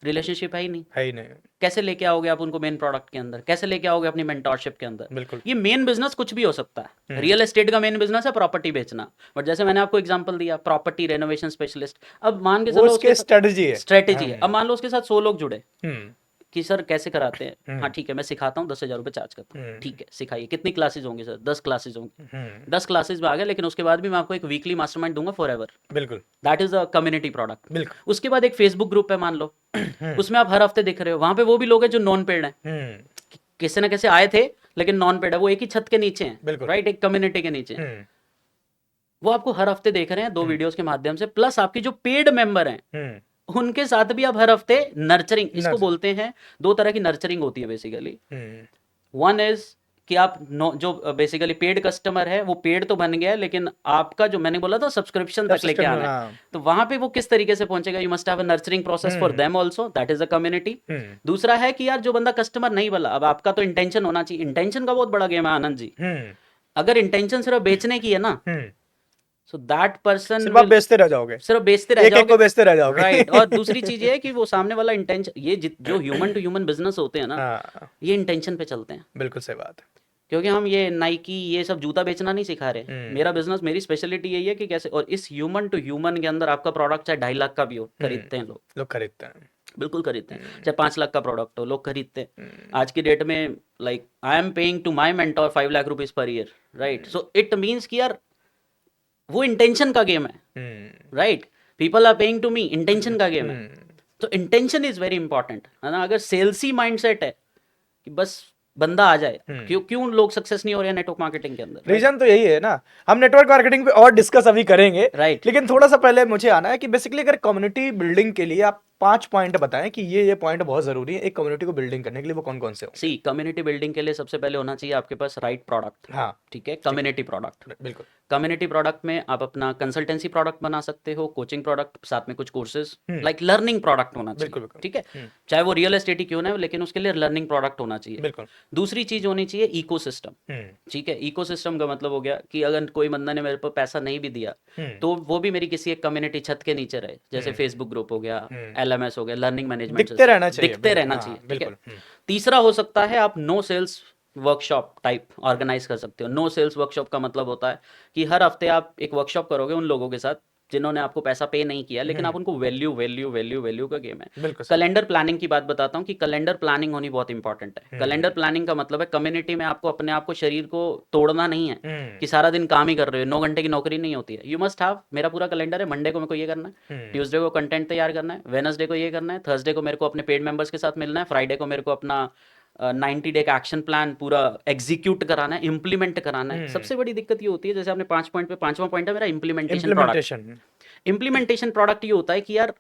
रिलेशनशिप है ही नहीं। है ही नहीं। कैसे लेके आओगे आप उनको मेन प्रोडक्ट के अंदर? कैसे लेके आओगे अपनी मेंटोरशिप के अंदर? बिल्कुल। ये मेन बिजनेस कुछ भी हो सकता है। हम्म, रियल एस्टेट का मेन बिजनेस है प्रॉपर्टी बेचना, बट जैसे मैंने आपको एग्जांपल दिया, प्रॉपर्टी रेनोवेशन स्पेशलिस्ट, अब मान के वो चलो उसके उसके साथ स्ट्रेटजी है। स्ट्रेटेजी है, अब हम्म, मान लो उसके साथ 100 लोग जुड़े हम्म, कि सर कैसे कराते हैं, हाँ हम्म, ठीक है मैं सिखाता हूँ, 10,000 रुपये चार्ज करता हूँ, हम्म, ठीक है सिखाइए, कितनी क्लासेज होंगी सर? 10 क्लासेज होंगी। हम्म, 10 क्लासेज में आ गया, लेकिन उसके बाद भी मैं आपको एक वीकली मास्टरमाइंड दूंगा फॉर एवर। बिल्कुल that is a community product. बिल्कुल। उसके बाद एक फेसबुक ग्रुप है मान लो, हम्म, उसमें आप हर हफ्ते दिख रहे हो, वहां पे वो भी लोग हैं जो नॉन पेड हैं, हम्म, किसी ना कैसे आए थे, लेकिन नॉन पेड है, वो एक ही छत के नीचे हैं, बिल्कुल। राइट? एक कम्युनिटी के नीचे हैं। हम्म, वो आपको हर हफ्ते देख रहे हैं 2 हम्म, वीडियोस के माध्यम से, प्लस आपके जो पेड मेंबर हैं हम्म, उनके साथ भी आप हर हफ्ते नर्चरिंग, इसको नर्सरी। बोलते हैं, 2 तरह की नर्चरिंग होती है बेसिकली। हम्म, वन इज कि आप जो बेसिकली पेड कस्टमर है, वो पेड तो बन गया है, लेकिन आपका जो मैंने बोला था सब्सक्रिप्शन तक लेके सब्सक्रिप्शन। आना है, हाँ। तो वहां पे वो किस तरीके से पहुंचेगा? You must have a nurturing process for hmm, them also, that is a community. Hmm, दूसरा है कि यार जो बंदा कस्टमर नहीं बोला, अब आपका तो इंटेंशन होना चाहिए, इंटेंशन का बहुत बड़ा गेम है आनंद जी। हम्म, अगर इंटेंशन सिर्फ बेचने की है ना, हम्म, सो दैट पर्सन सिर्फ आप विल बेचते रह जाओगे। सिर्फ बेचते रह एक एक जाओगे, को बेचते रह जाओगे। राइट? और दूसरी चीज ये है कि वो सामने वाला इंटेंशन, ये जो ह्यूमन टू ह्यूमन बिजनेस होते हैं ना, हाँ, ये इंटेंशन पे चलते हैं। बिल्कुल सही बात है। क्योंकि हम ये नाइकी ये सब जूता बेचना नहीं सिखा रहे। हम्म, मेरा बिजनेस, मेरी स्पेशलिटी यही है कि कैसे, और इस ह्यूमन टू ह्यूमन के अंदर आपका प्रोडक्ट चाहे 2.5 लाख का भी हो, खरीदते हैं लोग, लोग खरीदते हैं। बिल्कुल खरीदते हैं। हम्म, चाहे 5 लाख का प्रोडक्ट हो, लोग खरीदते हैं। हम्म, आज की डेट में, like I am paying to my mentor 5 lakh rupees per year, right? So it means कि यार वो इंटेंशन का गेम है, hmm, right? People are paying to me, intention का गेम है। हम्म, तो इंटेंशन इज वेरी इंपॉर्टेंट, है ना? अगर सेल्सी माइंडसेट है कि बस बंदा आ जाए, हम्म। क्यों क्यों लोग सक्सेस नहीं हो रहे हैं नेटवर्क मार्केटिंग के अंदर, राइट? रीजन तो यही है ना। हम नेटवर्क मार्केटिंग पे और डिस्कस अभी करेंगे, राइट। लेकिन थोड़ा सा पहले मुझे आना है कि बेसिकली अगर कम्युनिटी बिल्डिंग के लिए आप 5 पॉइंट बताएं कि ये पॉइंट बहुत जरूरी है एक कम्युनिटी को बिल्डिंग करने के लिए, वो कौन कौन से सी, होंगे? कम्युनिटी बिल्डिंग के लिए सबसे पहले होना चाहिए आपके पास राइट प्रोडक्ट, हाँ, ठीक है? ठीक कम्युनिटी प्रोडक्ट। है, बिल्कुल। कम्युनिटी प्रोडक्ट में आप अपना कंसल्टेंसी प्रोडक्ट बना सकते हो, कोचिंग प्रोडक्ट, साथ में कुछ कोर्सेज, हम्म, लाइक लर्निंग प्रोडक्ट होना चाहिए, बिल्कुल बिल्कुल। ठीक है? हम्म, चाहे वो रियल एस्टेट ही क्यों ना हो, लेकिन उसके लिए लर्निंग प्रोडक्ट होना चाहिए। बिल्कुल। दूसरी चीज होनी चाहिए इकोसिस्टम, हम्म, ठीक है? इकोसिस्टम का मतलब हो गया कि अगर कोई बंदा ने मेरे पर पैसा नहीं भी दिया, हम्म, तो वो भी मेरी किसी एक कम्युनिटी छत के नीचे रहे, जैसे हम्म, फेसबुक ग्रुप हो गया, हम्म, एलएमएस हो गया, लर्निंग मैनेजमेंट दिखते रहना सिस्टम, चाहिए, दिखते रहना हाँ चाहिए, ठीक है? बिल्कुल। हम्म, तीसरा हो सकता है आप no sales workshop type organise कर सकते हो। नो सेल्स वर्कशॉप का मतलब होता है कि हर हफ्ते आप एक वर्कशॉप करोगे उन लोगों के साथ जिन्होंने आपको पैसा पे नहीं किया, लेकिन आप उनको वैल्यू वैल्यू वैल्यू वैल्यू का गेम है। बिल्कुल सही। कैलेंडर प्लानिंग की बात बताता हूँ कि कैलेंडर प्लानिंग होनी बहुत इंपॉर्टेंट है। कैलेंडर प्लानिंग का मतलब है कम्युनिटी में आपको अपने आप को, शरीर को तोड़ना नहीं है हम्म, कि सारा दिन काम ही कर रहे हो, 9 घंटे की नौकरी नहीं होती है। यू मस्ट हैव, मेरा पूरा कैलेंडर है, मंडे को मेरे को ये करना है, हम्म, ट्यूसडे को कंटेंट तैयार करना है, वेनसडे को ये करना है, थर्सडे को मेरे को अपने पेड मेंबर्स के साथ मिलना है, फ्राइडे को मेरे को अपना 90 डे का एक्शन प्लान पूरा एग्जीक्यूट कराना है, इंप्लीमेंट कराना है। हम्म, सबसे बड़ी दिक्कत ये होती है, जैसे आपने 5 पॉइंट पे 5वां पॉइंट है मेरा implementation product. Implementation. Implementation product ये होता है कि यार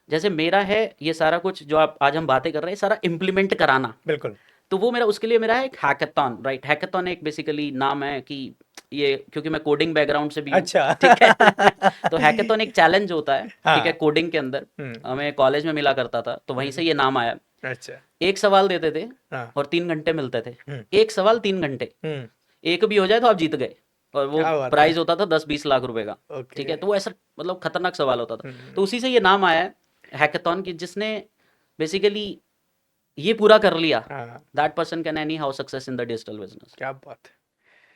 जैसे मेरा है ये सारा कुछ जो आप आज हम बातें कर रहे हैं, सारा इम्प्लीमेंट कराना, बिल्कुल। तो वो मेरा, उसके लिए मेरा है एक हैकेथॉन, राइट? हैकेथॉन एक बेसिकली नाम है कि ये, क्योंकि मैं कोडिंग बैकग्राउंड से भी हूँ, अच्छा। ठीक है? तो हैकेथॉन एक चैलेंज होता है, ठीक है? हाँ। कोडिंग के अंदर हम्म, हमें कॉलेज में मिला करता था, तो वहीं से ये नाम आया। अच्छा। एक सवाल देते थे हाँ। और 3 घंटे मिलते थे। हम्म, एक सवाल 3 घंटे, हम्म, एक भी हो जाए तो आप जीत गए, और वो क्या बात है। प्राइस होता था 10-20 लाख रुपए का। ओके। ठीक है, तो वो ऐसा मतलब खतरनाक सवाल होता था। तो उसी से ये नाम आया है हैकाथॉन की, जिसने बेसिकली ये पूरा कर लिया, हाँ, that person can any how success in the digital business, क्या बात है।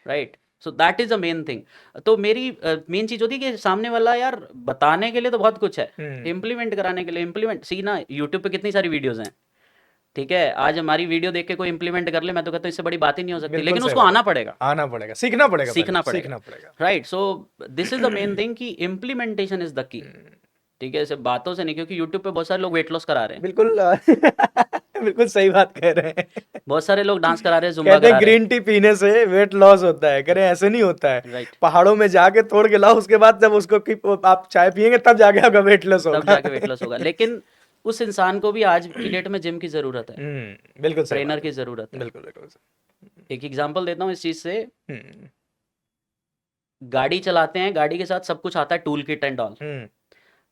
Right. So that is the main thing. तो मेरी मेन चीज होती है कि सामने वाला यार बताने के लिए तो बहुत कुछ है, इम्प्लीमेंट कराने के लिए इम्प्लीमेंट सी ना, यूट्यूब पे कितनी सारी वीडियोस हैं। ठीक है, आज हमारी वीडियो देख के कोई इम्प्लीमेंट कर ले, मैं तो कहता हूँ इससे बड़ी बात ही नहीं हो सकती, बिल्कुल लेकिन सही उसको बात आना है। पड़ेगा, आना पड़ेगा, सीखना पड़ेगा, पहले सीखना पड़ेगा, सीखना पड़ेगा। Right. So this is the main thing कि इम्प्लीमेंटेशन इज द की। ठीक है, सिर्फ बातों से नहीं, क्योंकि यूट्यूब पे बहुत सारे लोग वेट लॉस करा रहे हैं, बिल्कुल बिल्कुल सही बात कह रहे हैं। बहुत सारे लोग डांस करा रहे हैं, जुम्बा कहते हैं करा रहे ग्रीन टी पीने से वेट लॉस होता है, कह रहे हैं ऐसे नहीं होता है। हैं, राइट। पहाड़ों में जाके तोड़ के लाओ, उसके बाद जब उसको आप चाय पियेंगे तब जाके आपका वेट लॉस तब होगा। जाके वेट लॉस होगा, लेकिन उस इंसान को भी आज की डेट में जिम की जरूरत है, बिल्कुल सही ट्रेनर बात की है। जरूरत है। बिल्कुल बिल्कुल एक एग्जांपल देता हूँ इस चीज से। हम्म गाड़ी चलाते हैं, गाड़ी के साथ सब कुछ आता है, टूल किट एंड ऑल। हम्म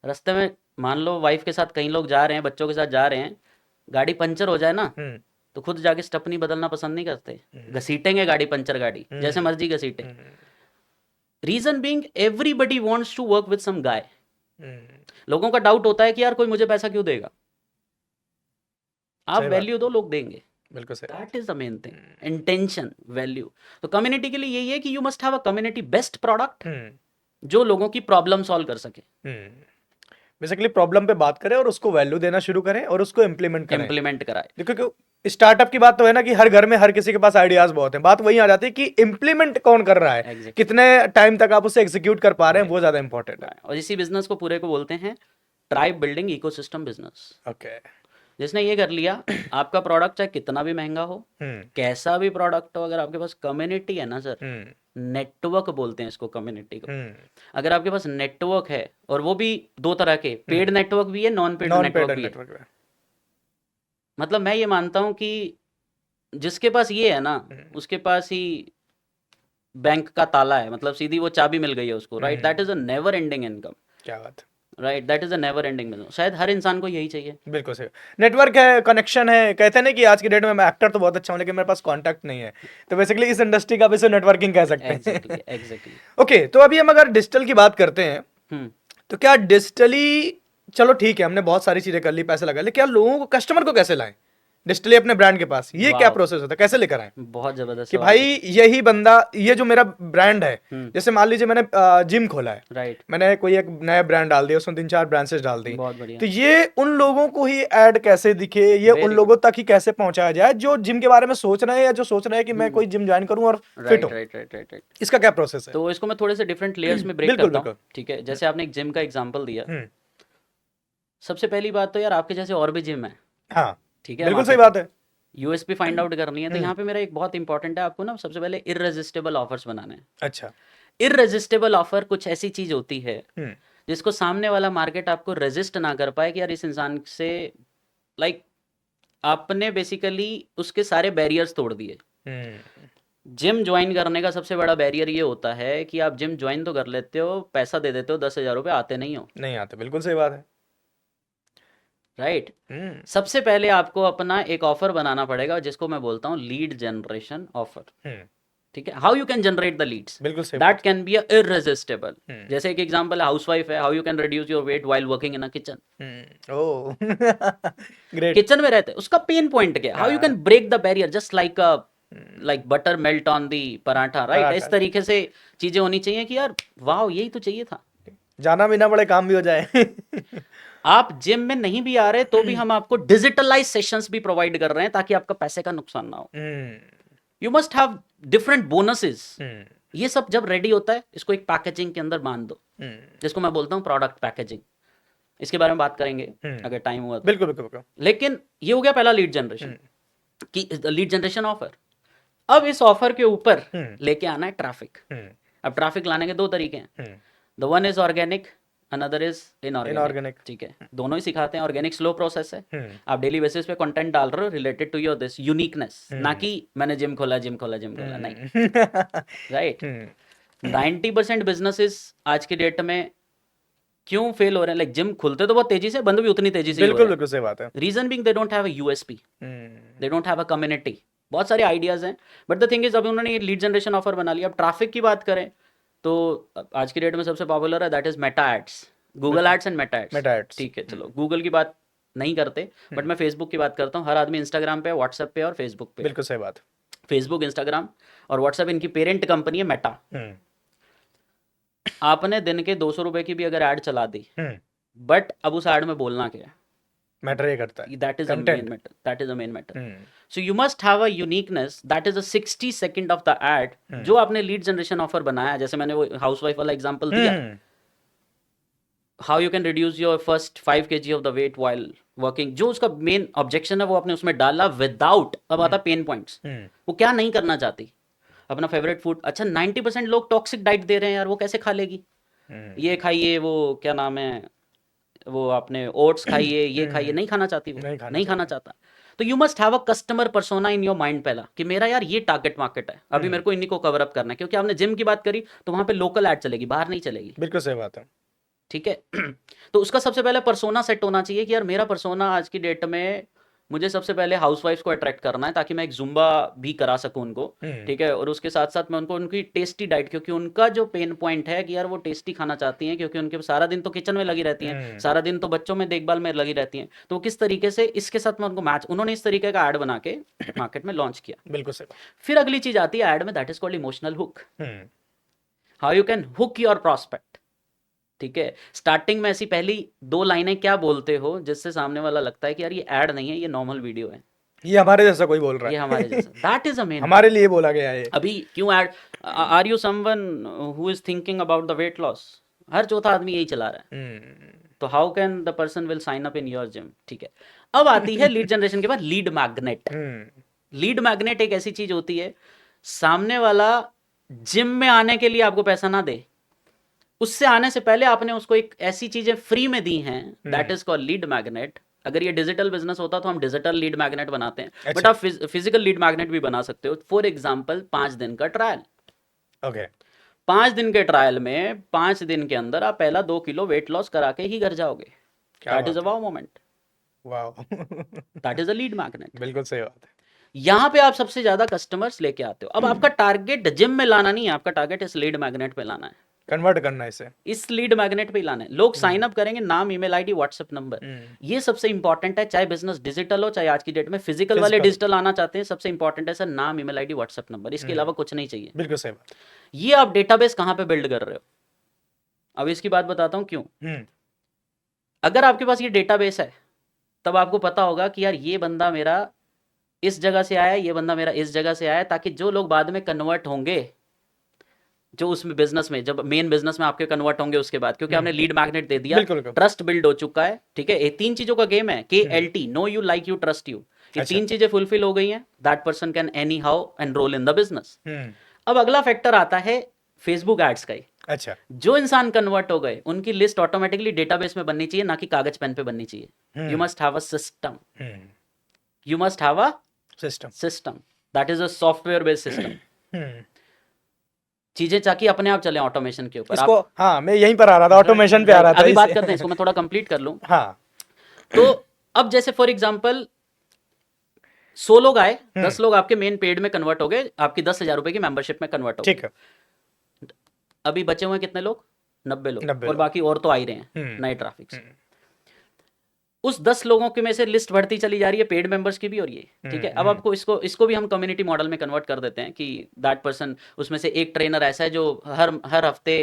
रास्ते में मान लो वाइफ के साथ कई लोग जा रहे हैं, बच्चों के साथ जा रहे हैं, गाड़ी पंचर हो जाए ना, हम्म तो खुद जाके स्टेपनी बदलना पसंद नहीं करते, घसीटेंगे गाड़ी, पंचर गाड़ी जैसे मर्जी घसीटे। Hmm reason being everybody wants to work with some guy. Hmm, लोगों का डाउट होता है कि यार कोई मुझे पैसा क्यों देगा, आप सही बात, वैल्यू दो, लोग देंगे। बिल्कुल सही बात। That is the main thing, intention, value. तो कम्युनिटी के लिए यही है कि you must have a community best product जो लोगों की प्रॉब्लम सॉल्व कर सके, बेसिकली प्रॉब्लम पे बात करें और उसको वैल्यू देना शुरू करें और उसको इम्प्लीमेंट करें। इम्प्लीमेंट कराए। देखो क्यों स्टार्टअप की बात तो है ना कि हर घर में हर किसी के पास आइडियाज बहुत हैं, बात वही आ जाती है कि इम्प्लीमेंट कौन कर रहा है, Exactly. कितने टाइम तक आप उसे एग्जीक्यूट कर पा रहे हैं, वो ज्यादा इंपॉर्टेंट है। और इसी बिजनेस को पूरे को बोलते हैं tribe building ecosystem business. Okay. जिसने ये कर लिया, आपका प्रोडक्ट चाहे कितना भी महंगा हो, कैसा भी प्रोडक्ट हो, अगर आपके पास कम्युनिटी है ना सर, नेटवर्क बोलते हैं इसको, कम्युनिटी को। अगर आपके पास नेटवर्क है, और वो भी दो तरह के, पेड नेटवर्क भी है, non paid non network paid भी है। नेटवर्क। मतलब मैं ये मानता हूँ कि जिसके पास ये है ना, उसके पास ही बैंक का ताला है, मतलब सीधी वो चाबी मिल गई है उसको, right. That is a never ending income, क्या बात है। Right. That is a never ending business. शायद हर इंसान को यही चाहिए। बिल्कुल सही। नेटवर्क है, कनेक्शन है, कहते हैं ना कि आज की डेट में मैं एक्टर तो बहुत अच्छा हूँ लेकिन मेरे पास कॉन्टैक्ट नहीं है, तो बेसिकली इस इंडस्ट्री का भी इसे नेटवर्किंग कह सकते हैं। Exactly, exactly. ओके, तो अभी हम अगर डिजिटल की बात करते हैं, तो क्या डिजिटली, चलो ठीक है हमने बहुत सारी चीजें कर ली, पैसे लगा ले, क्या लोगों को, कस्टमर को कैसे लाएं डिजिटली अपने ब्रांड के पास, ये क्या वाह, प्रोसेस होता है, कैसे लेकर आए बहुत जबरदस्त कि सवाल भाई है। यही बंदा, ये जो मेरा ब्रांड है, जैसे मान लीजिए मैंने जिम खोला है, राइट, मैंने कोई एक नया ब्रांड डाल दिया, उसमें 3-4 ब्रांचेस डाल दी, बहुत बढ़िया, तो ये उन लोगों को ही ऐड कैसे दिखे, ये उन वेरी लोगों तक ही कैसे पहुंचाया जाए जो जिम के बारे में सोच रहे हैं या जो सोच रहे हैं कि मैं कोई जिम ज्वाइन करूं और फिट राइट, हूं, राइट, राइट, राइट, राइट। इसका क्या प्रोसेस है? तो इसको मैं थोड़े से डिफरेंट लेयर्स में ब्रेक बिल्कुल करता हूँ। बिल्कुल। ठीक है, जैसे आपने एक जिम का एग्जांपल दिया, हम्म, सबसे पहली बात तो यार आपके जैसे और भी जिम है, हाँ ठीक है, बिल्कुल सही मार्केट बात में है। यूएसपी फाइंड आउट करनी है, तो यहाँ पे मेरा एक बहुत इंपॉर्टेंट है, आपको ना सबसे पहले इररेजिस्टिबल ऑफर्स बनाने हैं। अच्छा। इररेजिस्टिबल ऑफर कुछ ऐसी चीज होती है हम्म जिसको सामने वाला मार्केट आपको रेजिस्ट ना कर पाए, कि यार इस इंसान से, लाइक आपने बेसिकली उसके सारे बैरियर्स तोड़ दिए। हम्म जिम ज्वाइन करने का सबसे बड़ा बैरियर ये होता है कि आप जिम ज्वाइन तो कर लेते हो, पैसा दे देते हो, 10,000 रुपये, आते नहीं हो, नहीं आते, बिल्कुल सही बात है। राइट। हम्म सबसे पहले आपको अपना एक ऑफर बनाना पड़ेगा, जिसको मैं बोलता हूँ लीड जनरेशन ऑफर। हम्म ठीक है, how you can generate the leads, बिल्कुल सही दैट बात। Can be इररेजिस्टिबल। हम्म जैसे एक एग्जांपल है, हाउसवाइफ है, how you can reduce your weight while working in a kitchen. Oh great. Kitchen में रहते हैं, उसका पेन पॉइंट क्या है, how you can break the barrier, just like like butter melt on the paratha, right. इस पराठा, तरीके से चीजें होनी चाहिए कि यार वाह, यही तो चाहिए था। जाना भी ना पड़े, काम भी हो जाए। आप जिम में नहीं भी आ रहे तो भी हम आपको डिजिटलाइज सेशंस भी प्रोवाइड कर रहे हैं, ताकि आपका पैसे का नुकसान ना हो। You must have different bonuses. ये सब जब रेडी होता है, इसको एक पैकेजिंग के अंदर बांध दो, जिसको मैं बोलता हूँ प्रोडक्ट पैकेजिंग। इसके बारे में बात करेंगे अगर टाइम हुआ तो। बिल्कुल बिल्कुल बिल्कुल। लेकिन ये हो गया पहला लीड जनरेशन की, लीड जनरेशन ऑफर। अब इस ऑफर के ऊपर लेके आना है ट्रैफिक। अब ट्रैफिक लाने के दो तरीके हैं, the one is organic, another is inorganic. Inorganic. ठीक है, दोनों ही सिखाते हैं। ऑर्गेनिक स्लो प्रोसेस है, आप डेली बेसिस पे कंटेंट डाल रहे हो related to your this uniqueness, ना कि मैंने जिम खोला जिम खोला जिम खोला, नहीं, राइट। 90% बिजनेसेस आज की डेट में क्यों फेल हो रहे हैं, लाइक जिम खुलते तो बहुत तेजी से, बंद भी उतनी तेजी से ही हो बिल्कुल रहे बिल्कुल सही बात है। हैं। Reason being they don't have a USP, they don't have a community. बहुत सारे आइडियाज़ हैं, बट द थिंग इज अभी उन्होंने ये लीड जनरेशन ऑफर बना लिया। अब ट्रैफिक की बात करें तो आज की डेट में सबसे पॉपुलर है that is Meta ads, Google ads and Meta ads. Meta ads. ठीक है, चलो गूगल की बात नहीं करते, बट मैं फेसबुक की बात करता हूँ। हर आदमी इंस्टाग्राम पे, व्हाट्सएप पे और फेसबुक पे। बिल्कुल सही बात। फेसबुक, इंस्टाग्राम और व्हाट्सएप इनकी पेरेंट कंपनी है मेटा। हम्म। आपने दिन के 200 रुपए की भी अगर ऐड चला दी, हम्म। बट अब उस ऐड में बोलना क्या है, मैटर ये करता है, that is a main content. Matter, that is a main matter. Hmm. So you must have a uniqueness, that is a 60 second of the ad जो आपने लीड जनरेशन ऑफर बनाया। जैसे मैंने वो हाउसवाइफ वाला एग्जांपल दिया, hmm. How you can reduce your first 5 kg of the weight while working, जो उसका मेन ऑब्जेक्शन है वो आपने उसमें डाला विदाउट, अब आता पेन पॉइंट्स, वो क्या नहीं करना चाहती, अपना फेवरेट फूड। अच्छा 90% लोग टॉक्सिक डाइट दे रहे हैं यार, वो कैसे खा लेगी, ये खाइए, वो क्या नाम है, वो आपने ओट्स खाइए, ये खाइए, नहीं खाना चाहती, वो नहीं खाना नहीं खाना चाहता। तो you must have a customer persona in your mind पहला, कि मेरा यार ये टारगेट मार्केट है, अभी मेरे को इन्हीं को कवर अप करना है। क्योंकि आपने जिम की बात करी तो वहां पे लोकल ऐड चलेगी, बाहर नहीं चलेगी। बिल्कुल सही बात है। ठीक है। तो उसका सबसे पहले पर्सोना सेट होना चाहिए कि यार मेरा पर्सोना आज की डेट में, मुझे सबसे पहले हाउसवाइफ्स को अट्रैक्ट करना है ताकि मैं एक जुम्बा भी करा सकूं उनको। ठीक है, और उसके साथ साथ मैं उनको उनकी टेस्टी डाइट, क्योंकि उनका जो पेन पॉइंट है कि यार वो टेस्टी खाना चाहती हैं, क्योंकि उनके सारा दिन तो किचन में लगी रहती हैं, सारा दिन तो बच्चों में देखभाल में लगी रहती हैं, तो वो किस तरीके से इसके साथ मैं उनको मैच, उन्होंने इस तरीके का ऐड बना के मार्केट में लॉन्च किया। बिल्कुल सही बात। फिर अगली चीज आती है ऐड में, that is called emotional hook. How you can hook your prospect. ठीक है, स्टार्टिंग में ऐसी पहली 2 लाइनें क्या बोलते हो जिससे सामने वाला लगता है कि यार ये ऐड नहीं है, ये नॉर्मल वीडियो है, ये हमारे जैसा कोई बोल रहा ये है। हमारे जैसा, दैट इज अ मेन। हमारे लिए बोला गया है ये। अभी क्यों ad, are you someone who is thinking about the weight loss, हर चौथा आदमी यही चला रहा है, तो how can the person will sign up in your gym. ठीक है, अब आती है लीड जनरेशन के बाद लीड मैग्नेट। लीड मैग्नेट एक ऐसी चीज होती है, सामने वाला जिम में आने के लिए आपको पैसा ना दे, उससे आने से पहले आपने उसको एक ऐसी चीजें फ्री में दी हैं, that is called lead magnet. अगर ये डिजिटल बिजनेस होता तो हम डिजिटल लीड मैग्नेट बनाते हैं, बट आप फिजिकल लीड मैग्नेट भी बना सकते हो। फॉर एग्जाम्पल 5 दिन का ट्रायल। ओके। 5 दिन के ट्रायल में 5 दिन के अंदर आप पहला 2 किलो वेट लॉस करा के ही घर जाओगे, that is a wow moment, wow. That is a lead magnet. बिल्कुल सही बात है। यहाँ पे आप सबसे ज्यादा कस्टमर्स लेके आते हो। अब आपका टारगेट जिम में लाना नहीं है, आपका टारगेट इस लीड मैग्नेट पे लाना है, कन्वर्ट करना है इसे, इस लीड मैग्नेट पे ही लाना है। लोग साइन अप करेंगे, नाम, ईमेल आईडी, व्हाट्सएप नंबर, ये सबसे इंपॉर्टेंट है। चाहे बिजनेस डिजिटल हो, चाहे आज की डेट में फिजिकल वाले डिजिटल आना चाहते हैं, सबसे इंपॉर्टेंट है सर नाम, ईमेल आईडी, व्हाट्सएप नंबर, इसके अलावा कुछ नहीं चाहिए। बिल्कुल सही बात। ये आप डेटाबेस कहाँ पे बिल्ड कर रहे हो, अब इसकी बात बताता हूँ क्यों। अगर आपके पास ये डेटाबेस है तब आपको पता होगा कि यार ये बंदा मेरा इस जगह से आया, ये बंदा मेरा इस जगह से आया, ताकि जो लोग बाद में कन्वर्ट होंगे, जो उसमें बिजनेस में, जब मेन बिजनेस में आपके कन्वर्ट होंगे उसके बाद, क्योंकि आपने लीड मैग्नेट दे दिया, ट्रस्ट बिल्ड हो चुका है। ठीक है, ये 3 चीजों का गेम है, KLT, know you, like you, trust you. ये 3 चीजें फुलफिल हो गई हैं, that person can anyhow enrol in the business. अब अगला फैक्टर आता है फेसबुक एड्स का ही। अच्छा, जो इंसान कन्वर्ट हो गए उनकी लिस्ट ऑटोमेटिकली डेटाबेस में बननी चाहिए, ना कि कागज पेन पे बननी चाहिए। You must have a system, you must have a system, that is a software based system. चीजें ताकि अपने आप चले ऑटोमेशन के ऊपर। इसको हाँ, मैं यहीं पर आ रहा था, ऑटोमेशन पे आ रहा था। अभी बात करते हैं इसको, मैं थोड़ा कंप्लीट कर लूं। हाँ। तो अब जैसे फॉर एग्जांपल 100 लोग आए, 10 लोग आपके मेन पेड में कन्वर्ट हो गए, आपकी 10,000 रुपए की मेंबरशिप में कन्वर्ट हो गए। ठीक है। अभी बचे हुए कितने लोग, 90 लोग, 90 और बाकी और तो आ ही रहे हैं नए ट्रैफिक से। उस 10 लोगों के में से लिस्ट बढ़ती चली जा रही है, पेड मेंबर्स की भी और ये। ठीक है, अब आपको इसको भी हम कम्युनिटी मॉडल में कन्वर्ट कर देते हैं कि दैट पर्सन, उसमें से एक ट्रेनर ऐसा है जो हर हफ्ते